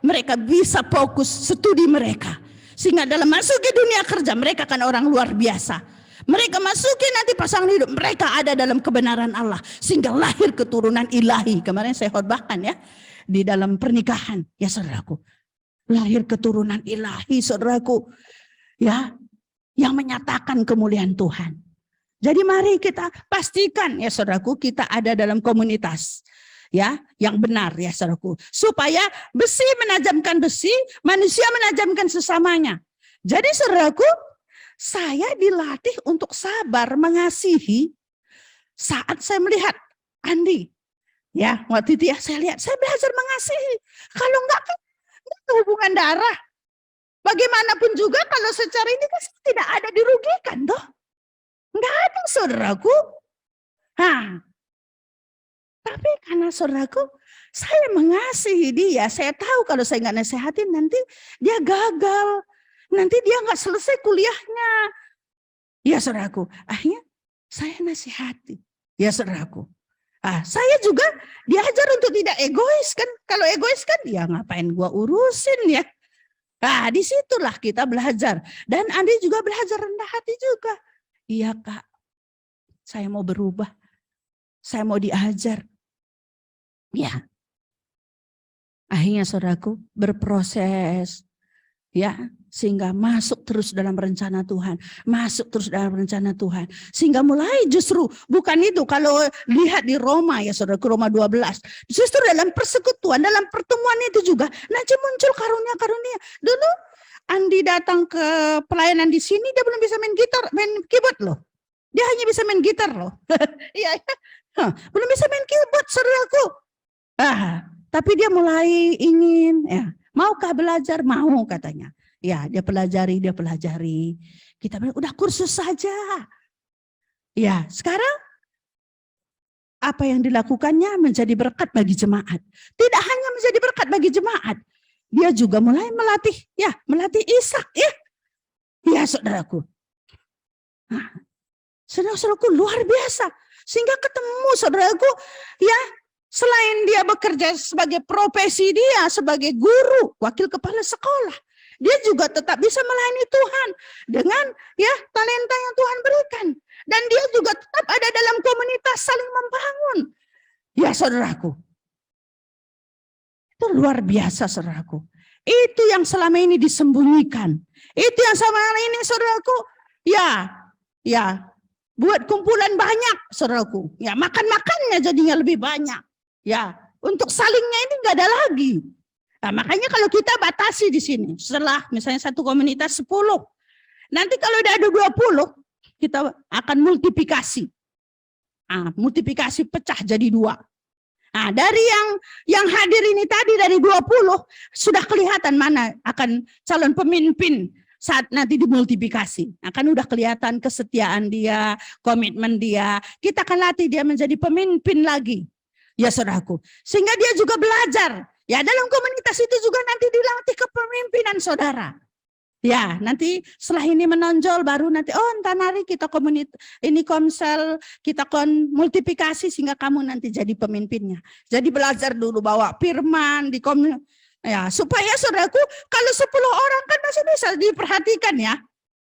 mereka bisa fokus studi mereka. Sehingga dalam masuk ke dunia kerja, mereka akan orang luar biasa. Mereka masuki nanti pasangan hidup, mereka ada dalam kebenaran Allah. Sehingga lahir keturunan ilahi. Kemarin saya khotbahkan ya, di dalam pernikahan. Ya saudaraku, lahir keturunan ilahi saudaraku. Ya, yang menyatakan kemuliaan Tuhan. Jadi mari kita pastikan ya saudaraku, kita ada dalam komunitas ya yang benar ya saudaraku, supaya besi menajamkan besi, manusia menajamkan sesamanya. Jadi saudaraku, saya dilatih untuk sabar mengasihi saat saya melihat Andi. Ya, waktu itu ya saya lihat, saya belajar mengasihi. Kalau enggak kan hubungan darah. Bagaimanapun juga kalau secara ini kan tidak ada dirugikan toh. Enggak ada saudaraku. Tapi karena saudaraku, saya mengasihi dia. Saya tahu kalau saya enggak nasihatin nanti dia gagal. Nanti dia enggak selesai kuliahnya. Ya saudaraku, akhirnya saya nasihati. Ya saudaraku. Saya juga diajar untuk tidak egois kan. Kalau egois kan ya ngapain gua urusin ya. Disitulah kita belajar. Dan Andi juga belajar rendah hati juga. Iya Kak, saya mau berubah. Saya mau diajar. Ya. Akhirnya saudaraku berproses. Ya, sehingga masuk terus dalam rencana Tuhan. Masuk terus dalam rencana Tuhan. Sehingga mulai justru, bukan itu. Kalau lihat di Roma ya saudaraku, Roma 12. Justru dalam persekutuan, dalam pertemuan itu juga. Nanti muncul karunia-karunia. Dulu Andi datang ke pelayanan di sini, dia belum bisa main gitar, main keyboard loh. Dia hanya bisa main gitar loh. Iya, belum bisa main keyboard saudaraku. Tapi dia mulai ingin ya. Maukah belajar? Mau katanya. Ya, dia pelajari. Kita bilang, udah kursus saja. Ya, sekarang apa yang dilakukannya menjadi berkat bagi jemaat. Tidak hanya menjadi berkat bagi jemaat. Dia juga mulai melatih Ishak ya. Ya, saudaraku. Saudara-saudaraku luar biasa. Sehingga ketemu saudaraku ya. Selain dia bekerja sebagai profesi dia sebagai guru, wakil kepala sekolah, dia juga tetap bisa melayani Tuhan dengan ya talenta yang Tuhan berikan. Dan dia juga tetap ada dalam komunitas saling membangun. Ya saudaraku, itu luar biasa saudaraku. Itu yang selama ini disembunyikan. Itu yang selama ini saudaraku, ya buat kumpulan banyak saudaraku. Ya makan-makannya jadinya lebih banyak. Ya, untuk salingnya ini enggak ada lagi. Makanya kalau kita batasi di sini, setelah misalnya satu komunitas 10, nanti kalau udah ada 20, kita akan multiplikasi. Multiplikasi pecah jadi 2. Dari yang hadir ini tadi dari 20, sudah kelihatan mana akan calon pemimpin saat nanti dimultiplikasi. Akan udah kelihatan kesetiaan dia, komitmen dia. Kita akan latih dia menjadi pemimpin lagi. Ya saudaraku, sehingga dia juga belajar. Ya dalam komunitas itu juga nanti dilatih kepemimpinan saudara. Ya nanti setelah ini menonjol baru nanti entar mari kita komsel, kita multiplikasi sehingga kamu nanti jadi pemimpinnya. Jadi belajar dulu bawa firman di ya supaya saudaraku kalau 10 orang kan masih bisa diperhatikan ya.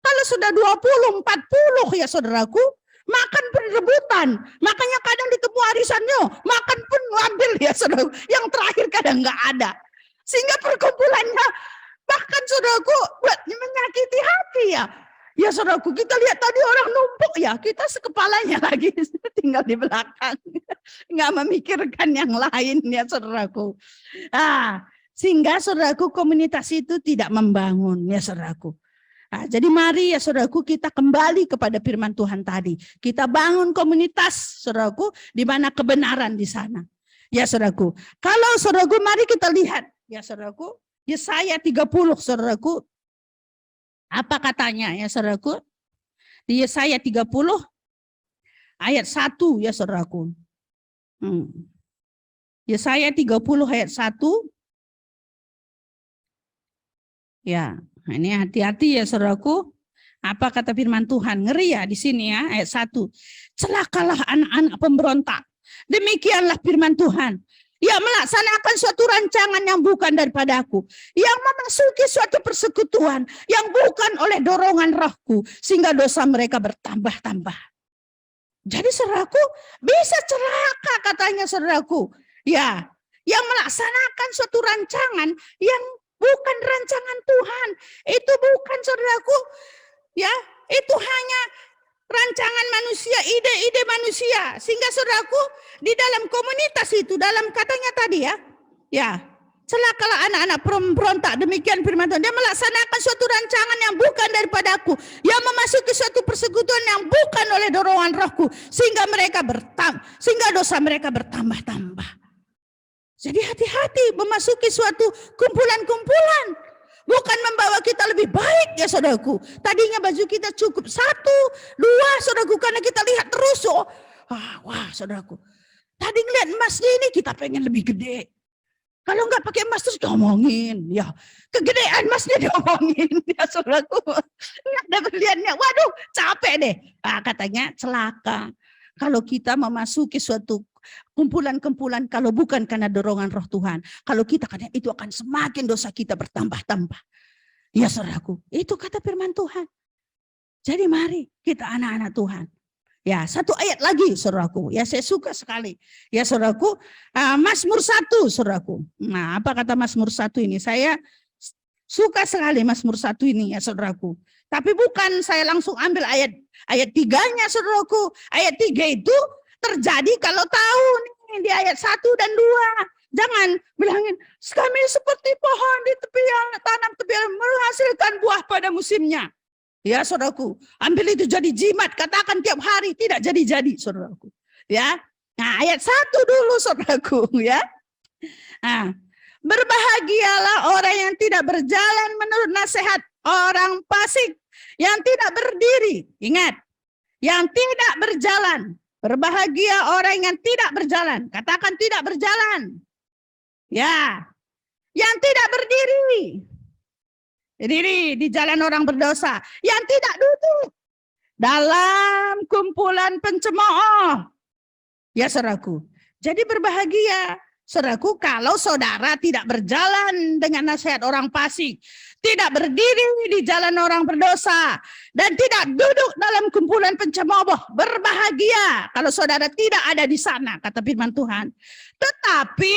Kalau sudah 20, 40 ya saudaraku, makan pun rebutan. Makanya kadang ditemu arisannya, makan pun ngambil ya saudara. Yang terakhir kadang nggak ada. Sehingga perkumpulannya bahkan saudaraku buat menyakiti hati ya. Ya saudaraku, kita lihat tadi orang numpuk ya, kita sekepalanya lagi tinggal di belakang. Nggak memikirkan yang lain ya saudaraku. Sehingga saudaraku komunitas itu tidak membangun ya saudaraku. Jadi mari ya saudaraku kita kembali kepada firman Tuhan tadi. Kita bangun komunitas saudaraku di mana kebenaran di sana. Ya saudaraku. Kalau saudaraku mari kita lihat ya saudaraku. Yesaya 30 saudaraku. Apa katanya ya saudaraku? Di Yesaya 30 ayat 1 ya saudaraku. Yesaya 30 ayat 1. Ya, ini hati-hati ya saudaraku. Apa kata firman Tuhan? Ngeri ya di sini ya, ayat 1. Celakalah anak-anak pemberontak. Demikianlah firman Tuhan. Yang melaksanakan suatu rancangan yang bukan daripada aku. Yang memasuki suatu persekutuan yang bukan oleh dorongan rohku. Sehingga dosa mereka bertambah-tambah. Jadi saudaraku, bisa celaka katanya saudaraku. Ya, yang melaksanakan suatu rancangan yang bukan rancangan Tuhan. Itu bukan saudaraku. Ya, itu hanya rancangan manusia, ide-ide manusia. Sehingga saudaraku, di dalam komunitas itu, dalam katanya tadi ya, celakalah anak-anak pemberontak, demikian firman Tuhan. Dia melaksanakan suatu rancangan yang bukan daripada aku, yang memasuki suatu persekutuan yang bukan oleh dorongan rohku, sehingga dosa mereka bertambah-tambah. Jadi hati-hati memasuki suatu kumpulan-kumpulan. Bukan membawa kita lebih baik ya saudaraku. Tadinya baju kita cukup 1, 2 saudaraku. Karena kita lihat terus. Wah saudaraku. Tadi ngeliat emasnya ini kita pengen lebih gede. Kalau nggak pakai emas terus diomongin. Ya, kegedean emasnya diomongin. Ya saudaraku. Nggak ada berliannya. Waduh capek deh. Katanya celaka. Kalau kita memasuki suatu kumpulan-kumpulan kalau bukan karena dorongan roh Tuhan. Kalau kita karena itu akan semakin dosa kita bertambah-tambah. Ya saudaraku, itu kata firman Tuhan. Jadi mari kita anak-anak Tuhan. Ya, satu ayat lagi saudaraku. Ya saya suka sekali. Ya saudaraku, Mazmur 1 saudaraku. Nah apa kata Mazmur 1 ini? Saya suka sekali Mazmur 1 ini ya saudaraku. Tapi bukan saya langsung ambil ayat 3-nya saudaraku. Ayat 3 itu terjadi kalau tahu nih di ayat 1 dan 2. Jangan bilangin kami seperti pohon di tanam tepi yang menghasilkan buah pada musimnya. Ya saudaraku, ambil itu jadi jimat, katakan tiap hari, tidak jadi-jadi saudaraku. Ya. Nah, ayat 1 dulu saudaraku ya. Nah, berbahagialah orang yang tidak berjalan menurut nasihat orang fasik, yang tidak berdiri. Ingat, yang tidak berjalan. Berbahagia orang yang tidak berjalan. Katakan tidak berjalan. Ya. Yang tidak berdiri. Diri di jalan orang berdosa. Yang tidak duduk dalam kumpulan pencemooh. Ya saudaraku. Jadi berbahagia. Saudaraku, kalau saudara tidak berjalan dengan nasihat orang fasik, tidak berdiri di jalan orang berdosa, dan tidak duduk dalam kumpulan pencemooh, berbahagia kalau saudara tidak ada di sana, kata firman Tuhan. Tetapi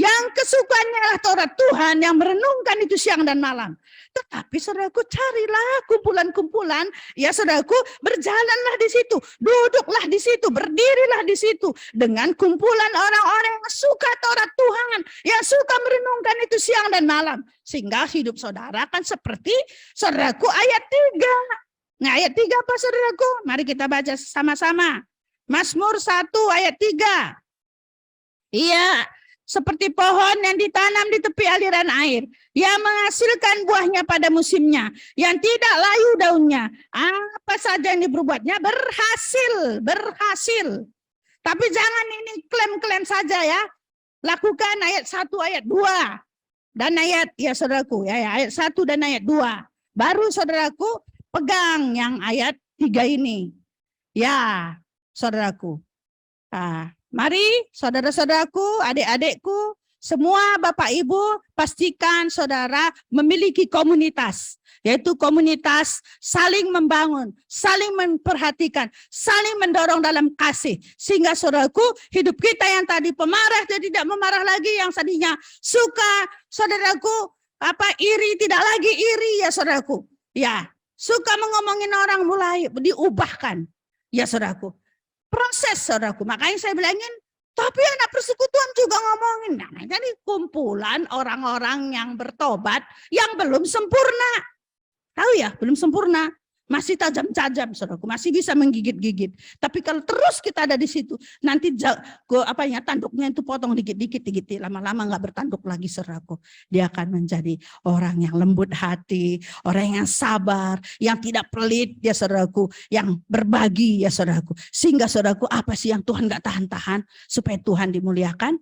yang kesukaannya adalah Taurat Tuhan yang merenungkan itu siang dan malam. Tetapi saudaraku, carilah kumpulan-kumpulan, ya saudaraku, berjalanlah di situ, duduklah di situ, berdirilah di situ dengan kumpulan orang-orang yang suka Taurat Tuhan, yang suka merenungkan itu siang dan malam, sehingga hidup saudara kan seperti saudaraku ayat 3. Nah, ayat 3 apa saudaraku? Mari kita baca sama-sama. Mazmur 1 ayat 3. Iya, seperti pohon yang ditanam di tepi aliran air, yang menghasilkan buahnya pada musimnya, yang tidak layu daunnya. Apa saja yang diperbuatnya berhasil. Tapi jangan ini klaim-klaim saja ya. Lakukan ayat 1, ayat 2. Dan ayat, ya saudaraku, ya ayat 1 dan ayat 2. Baru saudaraku pegang yang ayat 3 ini. Ya, saudaraku. Mari saudara-saudaraku, adik-adikku, semua Bapak Ibu, pastikan saudara memiliki komunitas. Yaitu komunitas saling membangun, saling memperhatikan, saling mendorong dalam kasih. Sehingga saudaraku, hidup kita yang tadi pemarah jadi tidak memarah lagi, yang tadinya suka, saudaraku, iri tidak lagi iri ya saudaraku. Ya, suka mengomongin orang mulai diubahkan. Ya saudaraku. Proses saudaraku, makanya saya bilangin, tapi anak persekutuan juga ngomongin. Nah, jadi kumpulan orang-orang yang bertobat yang belum sempurna. Tahu ya, belum sempurna. Masih tajam-tajam saudaraku, masih bisa menggigit-gigit. Tapi kalau terus kita ada di situ, nanti tanduknya itu potong dikit-dikit, lama-lama nggak bertanduk lagi saudaraku. Dia akan menjadi orang yang lembut hati, orang yang sabar, yang tidak pelit ya saudaraku, yang berbagi ya saudaraku. Sehingga saudaraku, apa sih yang Tuhan nggak tahan-tahan supaya Tuhan dimuliakan?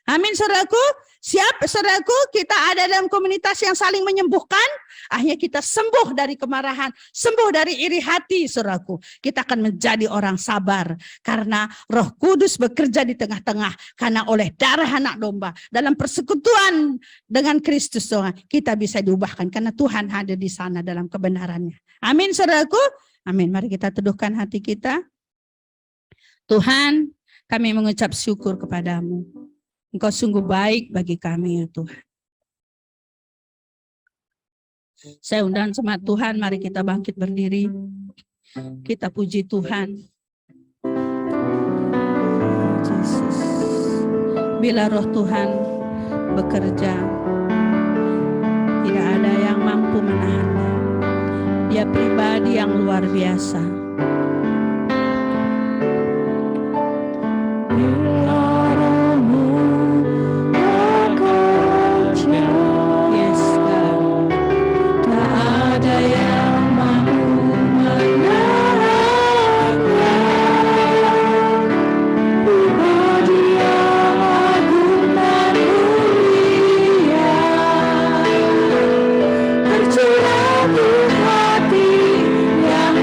Amin, saudaraku. Siap, saudaraku, kita ada dalam komunitas yang saling menyembuhkan. Akhirnya kita sembuh dari kemarahan, sembuh dari iri hati, saudaraku. Kita akan menjadi orang sabar karena Roh Kudus bekerja di tengah-tengah. Karena oleh darah anak domba, dalam persekutuan dengan Kristus, Tuhan, kita bisa diubahkan karena Tuhan hadir di sana dalam kebenarannya. Amin, saudaraku. Amin. Mari kita teduhkan hati kita. Tuhan, kami mengucap syukur kepadamu. Engkau sungguh baik bagi kami, ya Tuhan. Saya undang jemaat Tuhan, mari kita bangkit berdiri. Kita puji Tuhan. Yesus. Bila Roh Tuhan bekerja, tidak ada yang mampu menahannya. Dia pribadi yang luar biasa. Hati yang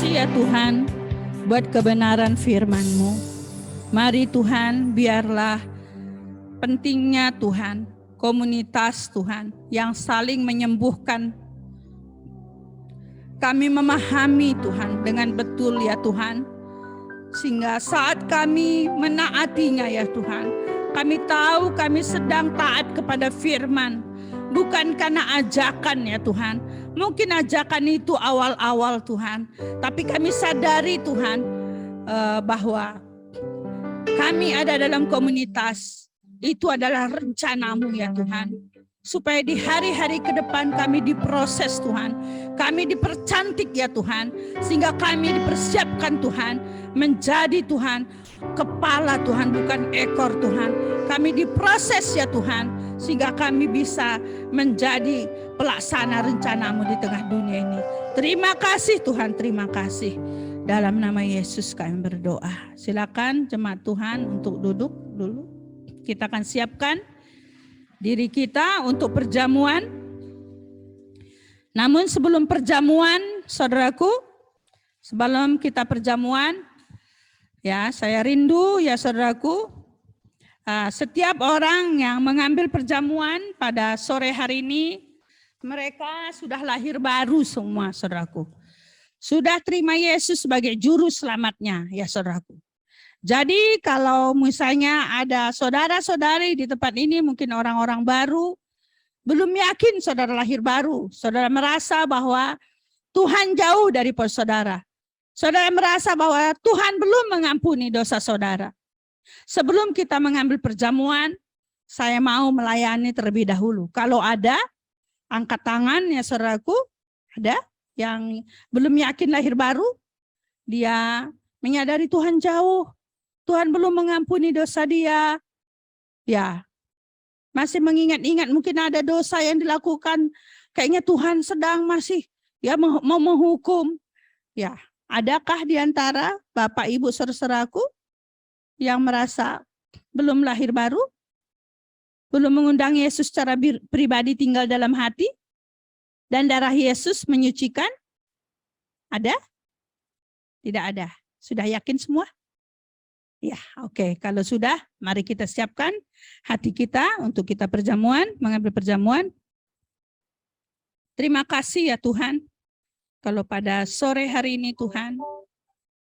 kasih ya Tuhan buat kebenaran firman-Mu. Mari Tuhan, biarlah pentingnya Tuhan, komunitas Tuhan yang saling menyembuhkan. Kami memahami Tuhan dengan betul ya Tuhan. Sehingga saat kami menaatinya ya Tuhan, kami tahu kami sedang taat kepada firman. Bukan karena ajakan ya Tuhan. Mungkin ajakan itu awal-awal Tuhan. Tapi kami sadari Tuhan bahwa kami ada dalam komunitas. Itu adalah rencana-Mu ya Tuhan. Supaya di hari-hari ke depan kami diproses Tuhan. Kami dipercantik ya Tuhan. Sehingga kami dipersiapkan Tuhan. Menjadi Tuhan kepala Tuhan, bukan ekor Tuhan. Kami diproses ya Tuhan. Sehingga kami bisa menjadi pelaksana rencana-Mu di tengah dunia ini. Terima kasih Tuhan, terima kasih. Dalam nama Yesus kami berdoa. Silakan jemaat Tuhan untuk duduk dulu. Kita akan siapkan diri kita untuk perjamuan. Namun sebelum perjamuan, saudaraku, sebelum kita perjamuan, ya saya rindu ya saudaraku, setiap orang yang mengambil perjamuan pada sore hari ini, mereka sudah lahir baru semua saudaraku. Sudah terima Yesus sebagai juru selamatnya ya saudaraku. Jadi kalau misalnya ada saudara-saudari di tempat ini, mungkin orang-orang baru, belum yakin saudara lahir baru. Saudara merasa bahwa Tuhan jauh dari saudara. Saudara merasa bahwa Tuhan belum mengampuni dosa saudara. Sebelum kita mengambil perjamuan, saya mau melayani terlebih dahulu. Kalau ada, angkat tangan ya saudaraku. Ada yang belum yakin lahir baru, dia menyadari Tuhan jauh. Tuhan belum mengampuni dosa dia. Ya, masih mengingat-ingat mungkin ada dosa yang dilakukan. Kayaknya Tuhan sedang masih ya mau menghukum. Ya, adakah di antara Bapak Ibu saudaraku yang merasa belum lahir baru? Belum mengundang Yesus secara pribadi tinggal dalam hati? Dan darah Yesus menyucikan? Ada? Tidak ada. Sudah yakin semua? Ya, oke. Kalau sudah, mari kita siapkan hati kita untuk kita perjamuan, mengambil perjamuan. Terima kasih ya Tuhan. Kalau pada sore hari ini Tuhan,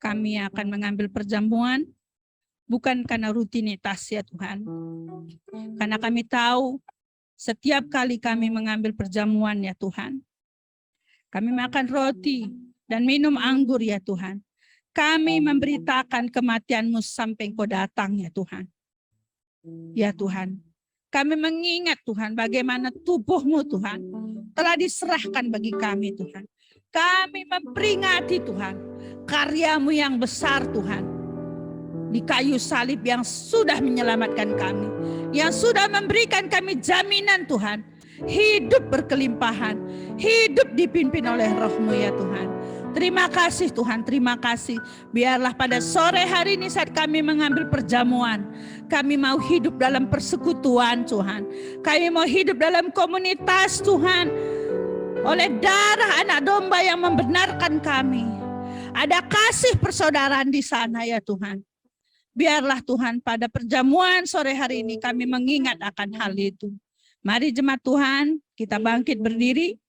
kami akan mengambil perjamuan, bukan karena rutinitas ya Tuhan. Karena kami tahu setiap kali kami mengambil perjamuan ya Tuhan, kami makan roti dan minum anggur ya Tuhan. Kami memberitakan kematian-Mu sampai Engkau datang ya Tuhan. Ya Tuhan, kami mengingat Tuhan bagaimana tubuh-Mu Tuhan telah diserahkan bagi kami Tuhan. Kami memperingati Tuhan karya-Mu yang besar Tuhan. Di kayu salib yang sudah menyelamatkan kami. Yang sudah memberikan kami jaminan Tuhan. Hidup berkelimpahan. Hidup dipimpin oleh Roh-Mu ya Tuhan. Terima kasih Tuhan, terima kasih. Biarlah pada sore hari ini saat kami mengambil perjamuan, kami mau hidup dalam persekutuan Tuhan. Kami mau hidup dalam komunitas Tuhan. Oleh darah anak domba yang membenarkan kami. Ada kasih persaudaraan di sana ya Tuhan. Biarlah Tuhan pada perjamuan sore hari ini kami mengingat akan hal itu. Mari jemaat Tuhan, kita bangkit berdiri.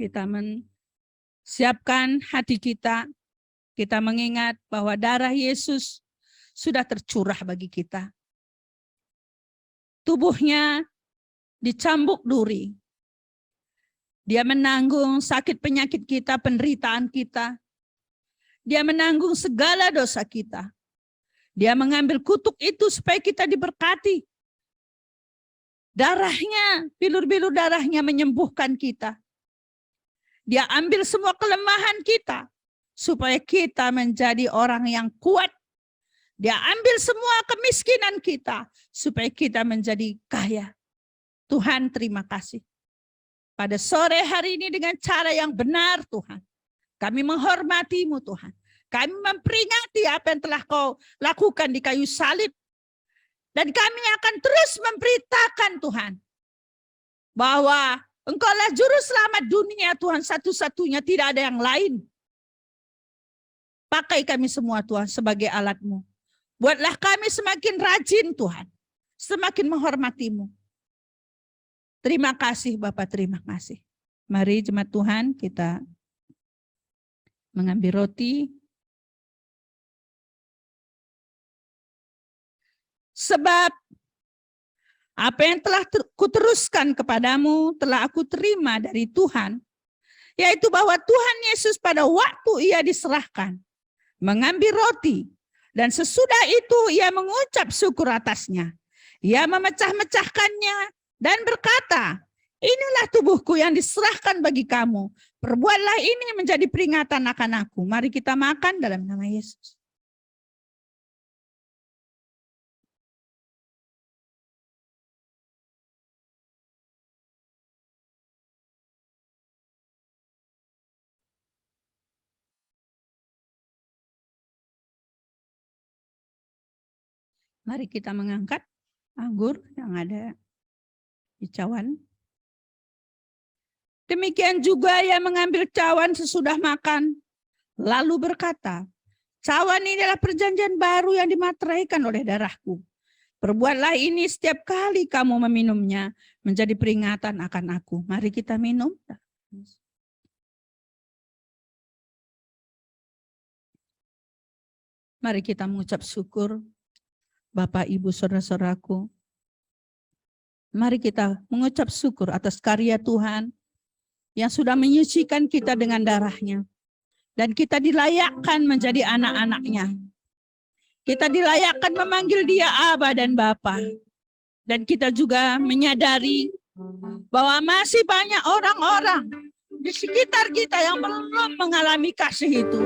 Kita menyiapkan hati kita. Kita mengingat bahwa darah Yesus sudah tercurah bagi kita. Tubuhnya dicambuk duri. Dia menanggung sakit penyakit kita, penderitaan kita. Dia menanggung segala dosa kita. Dia mengambil kutuk itu supaya kita diberkati. Darahnya, bilur-bilur darahnya menyembuhkan kita. Dia ambil semua kelemahan kita supaya kita menjadi orang yang kuat. Dia ambil semua kemiskinan kita supaya kita menjadi kaya. Tuhan, terima kasih. Pada sore hari ini dengan cara yang benar Tuhan. Kami menghormati-Mu Tuhan. Kami memperingati apa yang telah Kau lakukan di kayu salib. Dan kami akan terus memberitakan Tuhan bahwa Engkaulah juru selamat dunia Tuhan, satu-satunya, tidak ada yang lain. Pakai kami semua Tuhan sebagai alat-Mu. Buatlah kami semakin rajin Tuhan, semakin menghormati-Mu. Terima kasih Bapak, terima kasih. Mari jemaat Tuhan kita mengambil roti. Sebab apa yang telah kuteruskan kepadamu telah aku terima dari Tuhan, yaitu bahwa Tuhan Yesus pada waktu ia diserahkan, mengambil roti, dan sesudah itu ia mengucap syukur atasnya. Ia memecah-mecahkannya dan berkata, inilah tubuhku yang diserahkan bagi kamu. Perbuatlah ini menjadi peringatan akan aku. Mari kita makan dalam nama Yesus. Mari kita mengangkat anggur yang ada di cawan. Demikian juga ia mengambil cawan sesudah makan, lalu berkata, cawan ini adalah perjanjian baru yang dimateraikan oleh darahku. Perbuatlah ini setiap kali kamu meminumnya, menjadi peringatan akan aku. Mari kita minum. Mari kita mengucap syukur. Bapak, Ibu, saudara-saudaraku, mari kita mengucap syukur atas karya Tuhan yang sudah menyucikan kita dengan darahnya. Dan kita dilayakkan menjadi anak-anaknya. Kita dilayakkan memanggil dia Aba dan Bapa. Dan kita juga menyadari bahwa masih banyak orang-orang di sekitar kita yang belum mengalami kasih itu.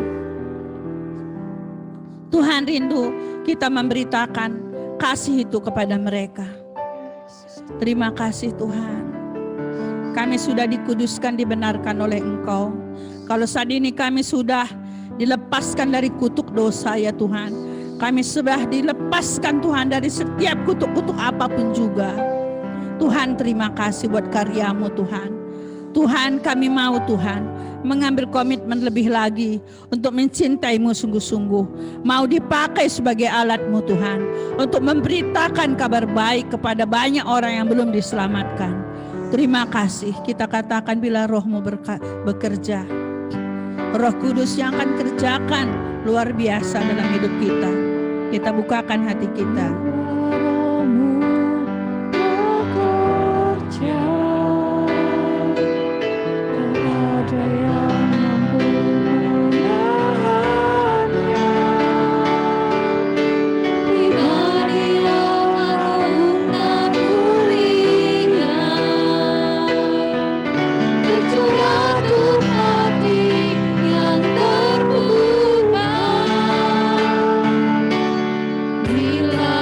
Tuhan rindu kita memberitakan kasih itu kepada mereka. Terima kasih Tuhan. Kami sudah dikuduskan, dibenarkan oleh Engkau. Kalau saat ini kami sudah dilepaskan dari kutuk dosa ya Tuhan. Kami sudah dilepaskan Tuhan dari setiap kutuk-kutuk apapun juga. Tuhan terima kasih buat karya-Mu Tuhan. Tuhan kami mau Tuhan mengambil komitmen lebih lagi untuk mencintai-Mu sungguh-sungguh. Mau dipakai sebagai alat-Mu Tuhan. Untuk memberitakan kabar baik kepada banyak orang yang belum diselamatkan. Terima kasih, kita katakan bila Roh-Mu bekerja. Roh Kudus yang akan kerjakan luar biasa dalam hidup kita. Kita bukakan hati kita. Roh-Mu bekerja. Tak ada yang mampu menahannya. Pribadilah aroma mulia, tercurah tuh hati yang terbuka. Bila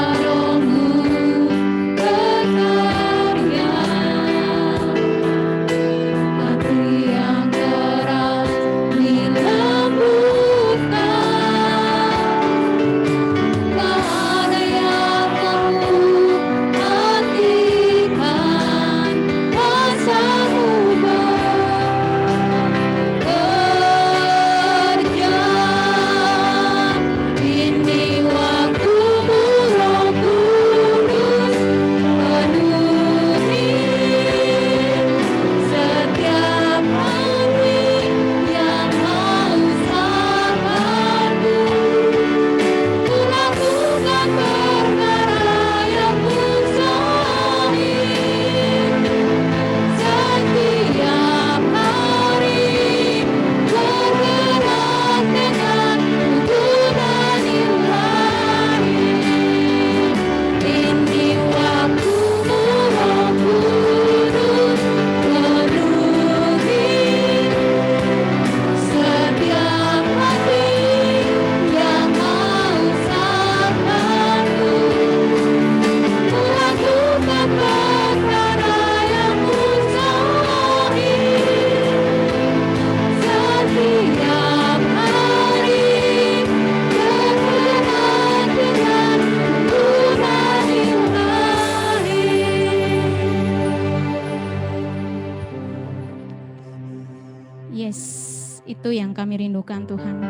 Yes, itu yang kami rindukan Tuhan.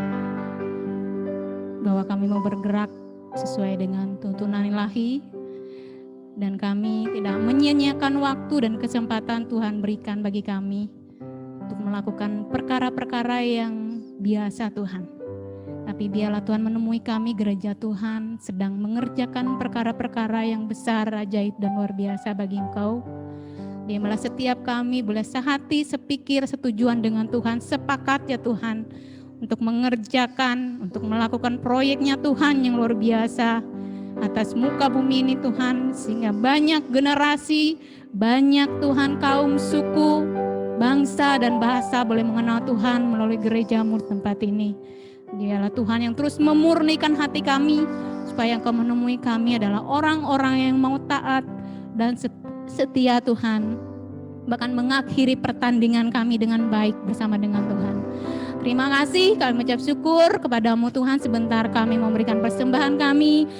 Bahwa kami mau bergerak sesuai dengan tuntunan ilahi. Dan kami tidak menyia-nyiakan waktu dan kesempatan Tuhan berikan bagi kami untuk melakukan perkara-perkara yang biasa Tuhan. Tapi biarlah Tuhan menemui kami, gereja Tuhan sedang mengerjakan perkara-perkara yang besar, ajaib dan luar biasa bagi Engkau. Biarlah setiap kami boleh sehati, sepikir, setujuan dengan Tuhan, sepakat ya Tuhan untuk mengerjakan, untuk melakukan proyeknya Tuhan yang luar biasa atas muka bumi ini Tuhan, sehingga banyak generasi, banyak Tuhan kaum, suku, bangsa dan bahasa boleh mengenal Tuhan melalui gereja-Mu di tempat ini. Dialah Tuhan yang terus memurnikan hati kami supaya Engkau menemui kami adalah orang-orang yang mau taat dan setia Tuhan, bahkan mengakhiri pertandingan kami dengan baik bersama dengan Tuhan. Terima kasih, kami mengucap syukur kepada-Mu Tuhan. Sebentar kami memberikan persembahan kami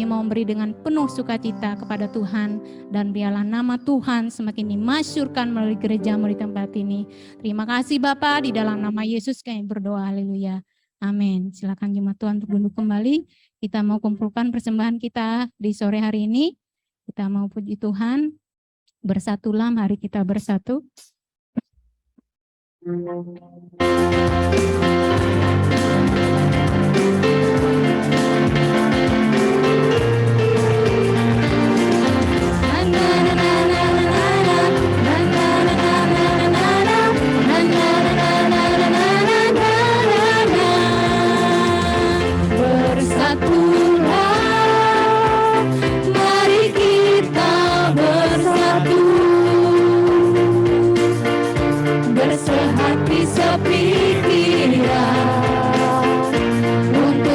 mau memberi dengan penuh sukacita kepada Tuhan, dan biarlah nama Tuhan semakin dimasyurkan melalui gereja-Mu di tempat ini. Terima kasih Bapa, di dalam nama Yesus kami berdoa, haleluya, amin. Silakan jemaat Tuhan untuk duduk kembali. Kita mau kumpulkan persembahan kita di sore hari ini. Kita mau puji Tuhan. Bersatulah, mari kita bersatu. Bersatulah, mari kita bersatu, bersehati sepikiran untuk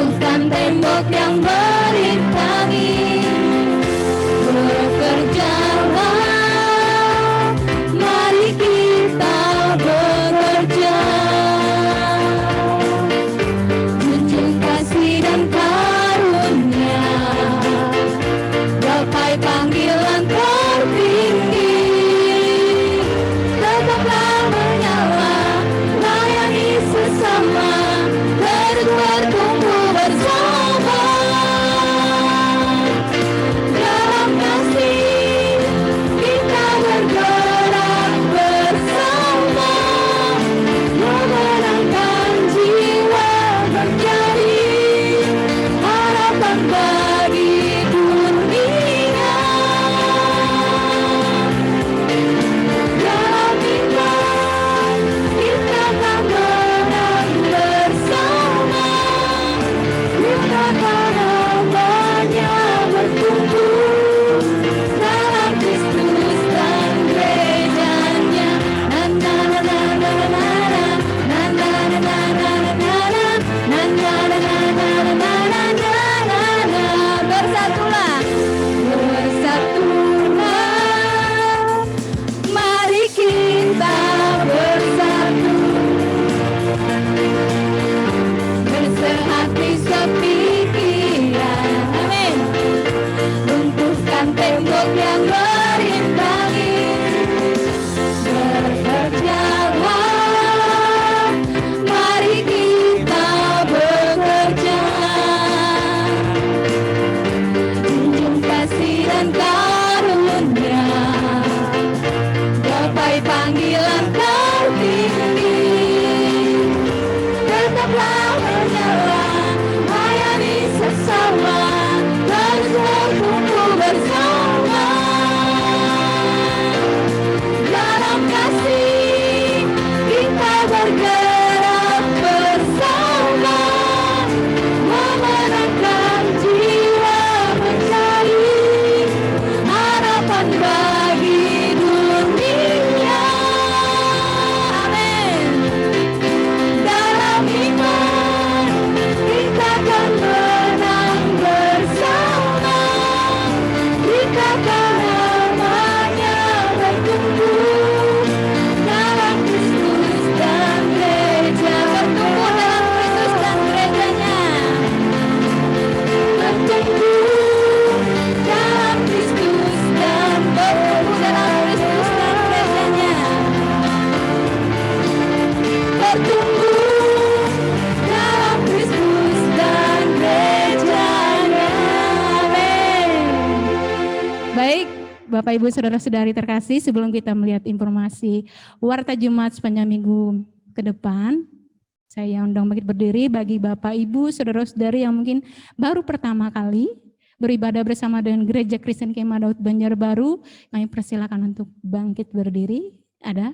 Bapak Ibu Saudara-saudari terkasih, sebelum kita melihat informasi Warta Jumat sepanjang minggu ke depan, saya undang bangkit berdiri bagi Bapak Ibu Saudara-saudari yang mungkin baru pertama kali beribadah bersama dengan Gereja Kristen Kemah Daud Banjarbaru. Kami persilakan untuk bangkit berdiri. Ada?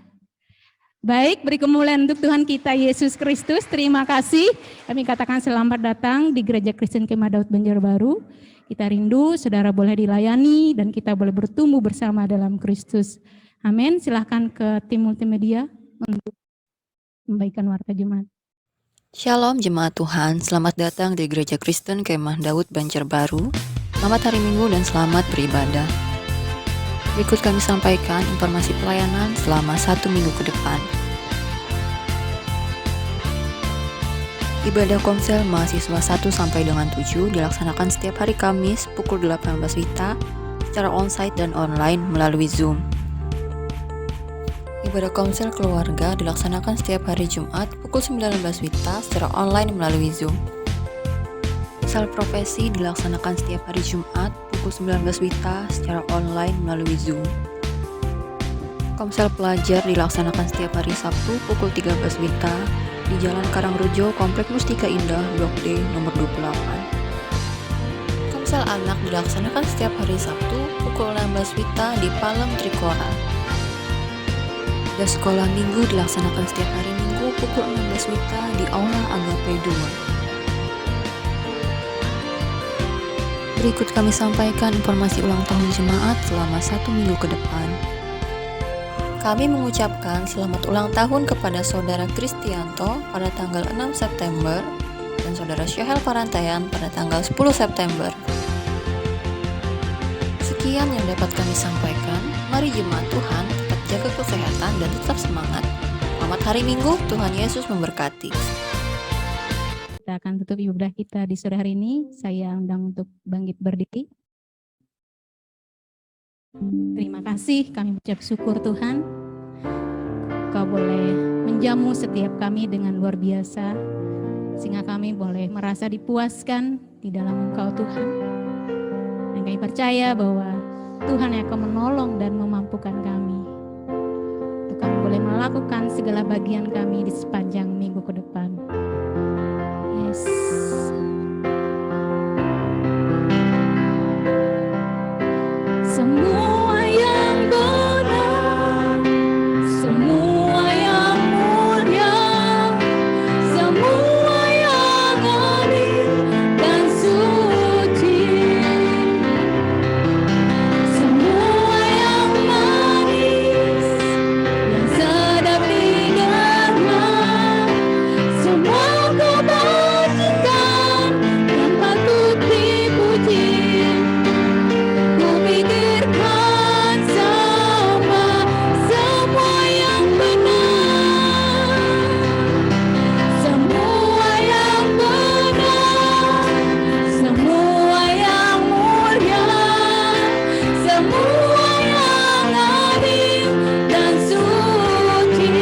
Baik, beri kemuliaan untuk Tuhan kita Yesus Kristus. Terima kasih. Kami katakan selamat datang di Gereja Kristen Kemah Daud Banjarbaru. Kita rindu saudara boleh dilayani dan kita boleh bertumbuh bersama dalam Kristus. Amin. Silahkan ke tim multimedia untuk membagikan warta Jumat. Shalom jemaat Tuhan, selamat datang di Gereja Kristen Kemah Daud Banjarbaru. Selamat hari Minggu dan selamat beribadah. Berikut kami sampaikan informasi pelayanan selama 1 minggu ke depan. Ibadah Komsel mahasiswa 1 sampai dengan 7 dilaksanakan setiap hari Kamis pukul 18 WITA secara onsite dan online melalui Zoom. Ibadah Komsel keluarga dilaksanakan setiap hari Jumat pukul 19 WITA secara online melalui Zoom. Komsel profesi dilaksanakan setiap hari Jumat pukul 19 WITA secara online melalui Zoom. Komsel pelajar dilaksanakan setiap hari Sabtu pukul 13 WITA di Jalan Karangrejo, Komplek Mustika Indah, Blok D, nomor 28. Komsel anak dilaksanakan setiap hari Sabtu pukul 16 WITA di Palem Trikora. Dan sekolah minggu dilaksanakan setiap hari Minggu pukul 16 WITA di Aula Agape 2. Berikut kami sampaikan informasi ulang tahun jemaat selama 1 minggu ke depan. Kami mengucapkan selamat ulang tahun kepada Saudara Kristianto pada tanggal 6 September dan Saudara Syahel Parantayan pada tanggal 10 September. Sekian yang dapat kami sampaikan. Mari jemaat Tuhan tetap jaga kesehatan dan tetap semangat. Selamat hari Minggu, Tuhan Yesus memberkati. Kita akan tutup ibadah kita di sore hari ini. Saya undang untuk bangkit berdiri. Terima kasih, kami ucap syukur Tuhan. Kau boleh menjamu setiap kami dengan luar biasa, sehingga kami boleh merasa dipuaskan di dalam Engkau Tuhan. Dan kami percaya bahwa Tuhan yang akan menolong dan memampukan kami, untuk kami boleh melakukan segala bagian kami di sepanjang minggu ke depan. Yes. Semua yang benar, semua yang mulia, semua yang adil dan suci, semua yang manis, yang sedap didengar, semua kebajikan yang patut dipuji. Pikirkan semua yang benar, semua yang benar, semua yang mulia, semua yang adil dan suci,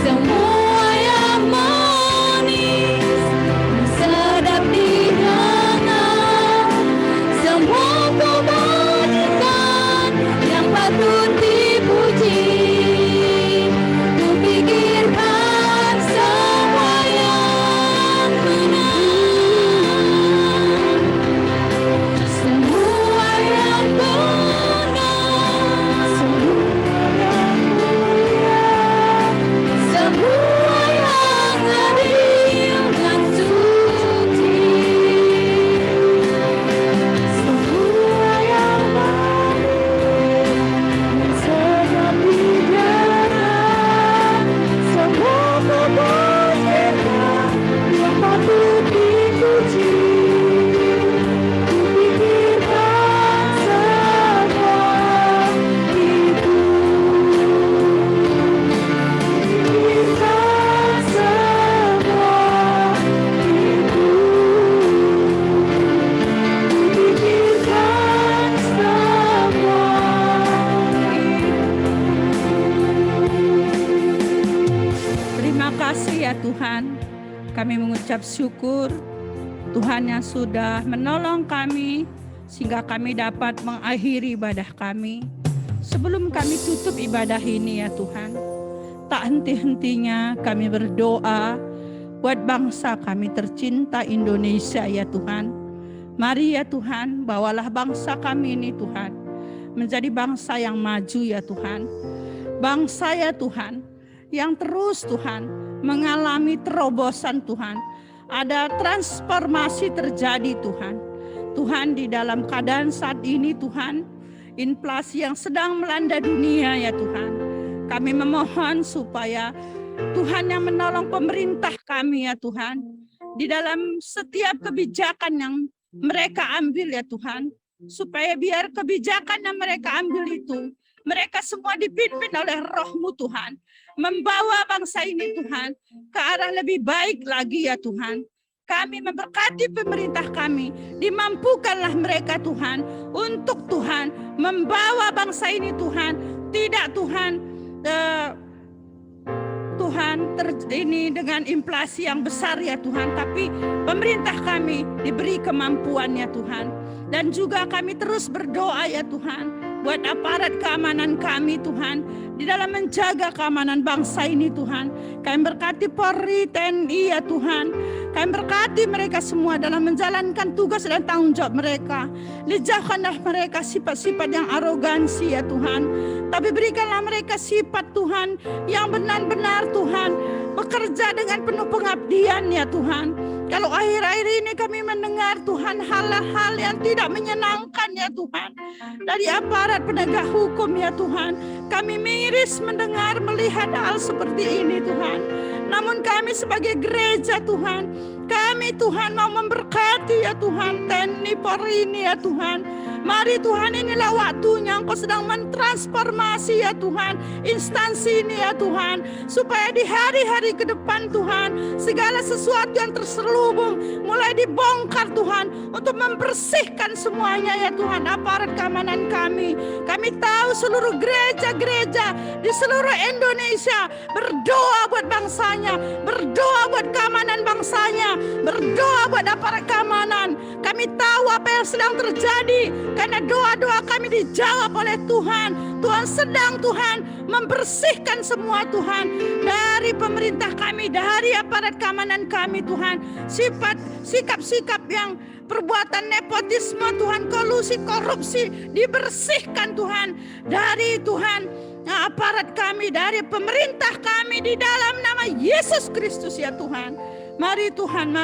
semua yang manis, sedap didengar, semua kebajikan yang patut dipuji. Kupikirkan semua yang benar, semua yang benar, semua yang mulia, semua yang adil dan suci, semua yang manis, sedap didengar, semua kebajikan yang patut dipuji. Kupikirkan semua itu, kupikirkan semua itu, kupikirkan semua Terima kasih ya Tuhan. Kami mengucap syukur Tuhan yang sudah menolong kami sehingga kami dapat mengakhiri ibadah kami. Sebelum kami tutup ibadah ini ya Tuhan, tak henti-hentinya kami berdoa buat bangsa kami tercinta Indonesia ya Tuhan. Mari ya Tuhan, bawalah bangsa kami ini Tuhan menjadi bangsa yang maju ya Tuhan. Bangsa ya Tuhan yang terus Tuhan mengalami terobosan Tuhan. Ada transformasi terjadi Tuhan. Tuhan, di dalam keadaan saat ini Tuhan, inflasi yang sedang melanda dunia ya Tuhan, kami memohon supaya Tuhan yang menolong pemerintah kami ya Tuhan, di dalam setiap kebijakan yang mereka ambil ya Tuhan, supaya biar kebijakan yang mereka ambil itu, mereka semua dipimpin oleh Roh-Mu Tuhan, membawa bangsa ini Tuhan ke arah lebih baik lagi ya Tuhan. Kami memberkati pemerintah kami, dimampukanlah mereka Tuhan untuk Tuhan membawa bangsa ini Tuhan, tidak Tuhan ini dengan inflasi yang besar ya Tuhan, tapi pemerintah kami diberi kemampuan ya Tuhan. Dan juga kami terus berdoa ya Tuhan buat aparat keamanan kami Tuhan, di dalam menjaga keamanan bangsa ini Tuhan. Kami berkati Polri, TNI ya Tuhan. Kami berkati mereka semua dalam menjalankan tugas dan tanggung jawab mereka. Jauhkanlah mereka sifat-sifat yang arogansi ya Tuhan, tapi berikanlah mereka sifat Tuhan yang benar-benar Tuhan bekerja dengan penuh pengabdian ya Tuhan. Kalau akhir-akhir ini kami mendengar Tuhan hal-hal yang tidak menyenangkan ya Tuhan dari aparat penegak hukum ya Tuhan, kami miris mendengar melihat hal seperti ini Tuhan. Namun kami sebagai gereja Tuhan, kami Tuhan mau memberkati ya Tuhan TNI Polri ini ya Tuhan. Mari Tuhan, inilah waktunya Engkau sedang mentransformasi ya Tuhan instansi ini ya Tuhan, supaya di hari-hari ke depan Tuhan segala sesuatu yang terselubung mulai dibongkar Tuhan, untuk membersihkan semuanya ya Tuhan aparat keamanan kami. Kami tahu seluruh gereja-gereja di seluruh Indonesia berdoa buat bangsanya, berdoa buat keamanan bangsanya, berdoa buat aparat keamanan. Kami tahu apa yang sedang terjadi karena doa-doa kami dijawab oleh Tuhan. Tuhan sedang Tuhan membersihkan semua Tuhan dari pemerintah kami, dari aparat keamanan kami Tuhan. Sikap-sikap yang perbuatan nepotisme Tuhan, kolusi, korupsi dibersihkan Tuhan dari Tuhan aparat kami, dari pemerintah kami di dalam nama Yesus Kristus ya Tuhan. Mari Tuhan,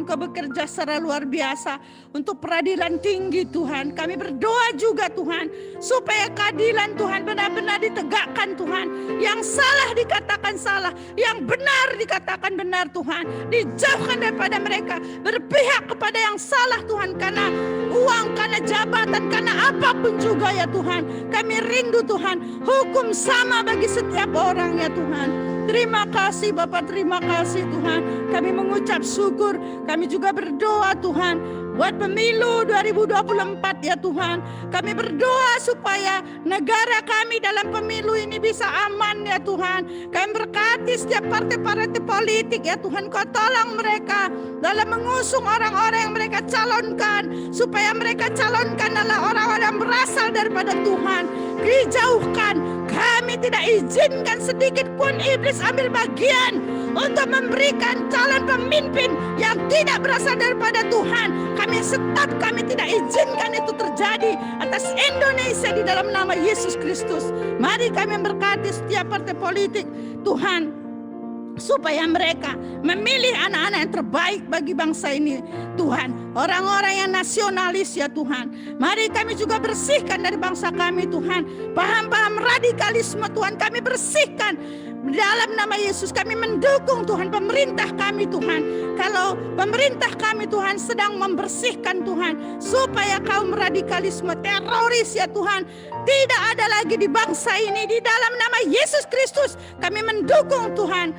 Kau bekerja secara luar biasa untuk peradilan tinggi Tuhan. Kami berdoa juga Tuhan, supaya keadilan Tuhan benar-benar ditegakkan Tuhan. Yang salah dikatakan salah, yang benar dikatakan benar Tuhan. Dijauhkan daripada mereka berpihak kepada yang salah Tuhan, karena uang, karena jabatan, karena apapun juga ya Tuhan. Kami rindu Tuhan, hukum sama bagi setiap orang ya Tuhan. Terima kasih Bapak, terima kasih Tuhan. Kami mengucap syukur. Kami juga berdoa Tuhan buat pemilu 2024 ya Tuhan. Kami berdoa supaya negara kami dalam pemilu ini bisa aman ya Tuhan. Kami berkati setiap partai-partai politik ya Tuhan. Kau tolong mereka dalam mengusung orang-orang yang mereka calonkan, supaya mereka calonkan adalah orang-orang yang berasal daripada Tuhan. Dijauhkan. Kami tidak izinkan sedikit pun iblis ambil bagian untuk memberikan calon pemimpin yang tidak berasal daripada Tuhan. Kami stop, kami tidak izinkan itu terjadi atas Indonesia di dalam nama Yesus Kristus. Mari kami memberkati setiap partai politik Tuhan, supaya mereka memilih anak-anak yang terbaik bagi bangsa ini Tuhan. Orang-orang yang nasionalis ya Tuhan. Mari kami juga bersihkan dari bangsa kami Tuhan. Paham-paham radikalisme Tuhan kami bersihkan. Dalam nama Yesus kami mendukung Tuhan pemerintah kami Tuhan. Kalau pemerintah kami Tuhan sedang membersihkan Tuhan, supaya kaum radikalisme, teroris ya Tuhan tidak ada lagi di bangsa ini. Di dalam nama Yesus Kristus kami mendukung Tuhan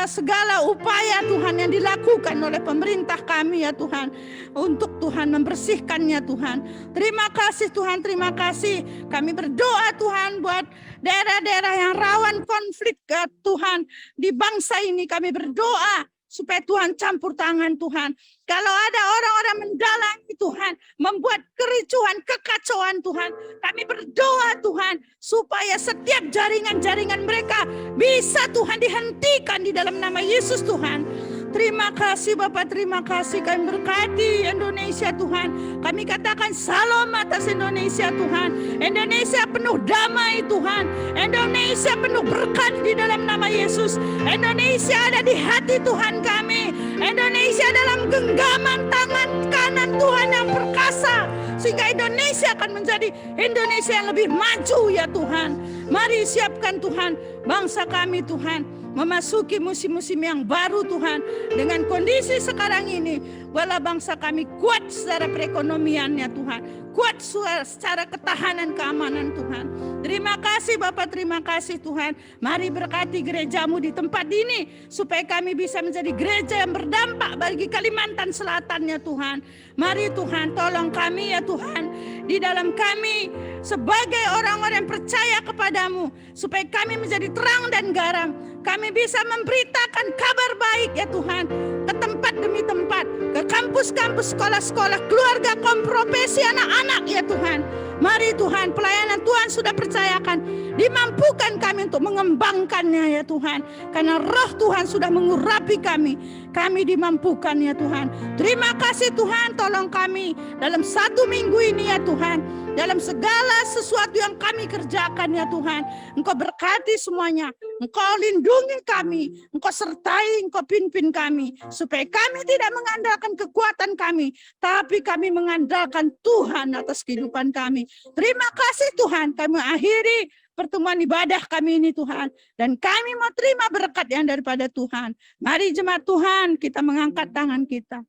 segala upaya Tuhan yang dilakukan oleh pemerintah kami ya Tuhan, untuk Tuhan membersihkannya Tuhan. Terima kasih Tuhan, terima kasih. Kami berdoa Tuhan buat daerah-daerah yang rawan konflik Tuhan di bangsa ini. Kami berdoa supaya Tuhan campur tangan Tuhan. Kalau ada orang-orang mendalangi Tuhan, membuat kericuhan, kekacauan Tuhan, kami berdoa Tuhan, supaya setiap jaringan-jaringan mereka bisa Tuhan dihentikan di dalam nama Yesus Tuhan. Terima kasih Bapak, terima kasih. Kami berkati Indonesia Tuhan. Kami katakan salam atas Indonesia Tuhan. Indonesia penuh damai Tuhan. Indonesia penuh berkat di dalam nama Yesus. Indonesia ada di hati Tuhan kami. Indonesia dalam genggaman tangan kanan Tuhan yang perkasa. Sehingga Indonesia akan menjadi Indonesia yang lebih maju ya Tuhan. Mari siapkan Tuhan bangsa kami Tuhan. Memasuki musim-musim yang baru Tuhan. Dengan kondisi sekarang ini, walau bangsa kami kuat secara perekonomiannya Tuhan. Kuat secara ketahanan keamanan Tuhan. Terima kasih Bapak, terima kasih Tuhan. Mari berkati gerejamu di tempat ini. Supaya kami bisa menjadi gereja yang berdampak bagi Kalimantan Selatannya Tuhan. Mari Tuhan tolong kami ya Tuhan. Di dalam kami sebagai orang-orang yang percaya kepadamu. Supaya kami menjadi terang dan garam. Kami bisa memberitakan kabar baik ya Tuhan. Ke tempat demi tempat. Ke kampus-kampus, sekolah-sekolah, keluarga, komprofesi, anak-anak ya Tuhan. Mari Tuhan, pelayanan Tuhan sudah percayakan. Dimampukan kami untuk mengembangkannya ya Tuhan. Karena roh Tuhan sudah mengurapi kami. Kami dimampukan ya Tuhan. Terima kasih Tuhan, tolong kami dalam 1 minggu ini ya Tuhan. Dalam segala sesuatu yang kami kerjakan ya Tuhan. Engkau berkati semuanya. Engkau lindungi kami. Engkau sertai, Engkau pimpin kami. Supaya kami tidak mengandalkan kekuatan kami. Tapi kami mengandalkan Tuhan atas kehidupan kami. Terima kasih Tuhan. Kami akhiri pertemuan ibadah kami ini Tuhan. Dan kami mau terima berkat yang daripada Tuhan. Mari jemaat Tuhan, kita mengangkat tangan kita.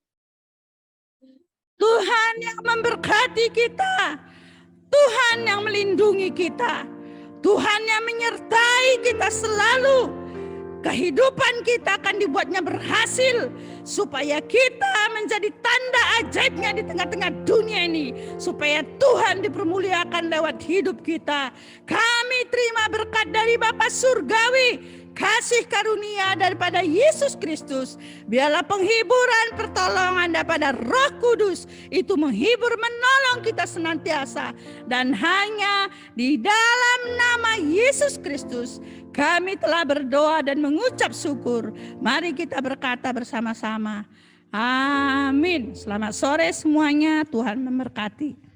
Tuhan yang memberkati kita. Tuhan yang melindungi kita. Tuhan yang menyertai kita selalu. Kehidupan kita akan dibuatnya berhasil. Supaya kita menjadi tanda ajaibnya di tengah-tengah dunia ini. Supaya Tuhan dipermuliakan lewat hidup kita. Kami terima berkat dari Bapa Surgawi. Kasih karunia daripada Yesus Kristus. Biarlah penghiburan pertolongan daripada Roh Kudus itu menghibur menolong kita senantiasa. Dan hanya di dalam nama Yesus Kristus kami telah berdoa dan mengucap syukur. Mari kita berkata bersama-sama. Amin. Selamat sore semuanya. Tuhan memberkati.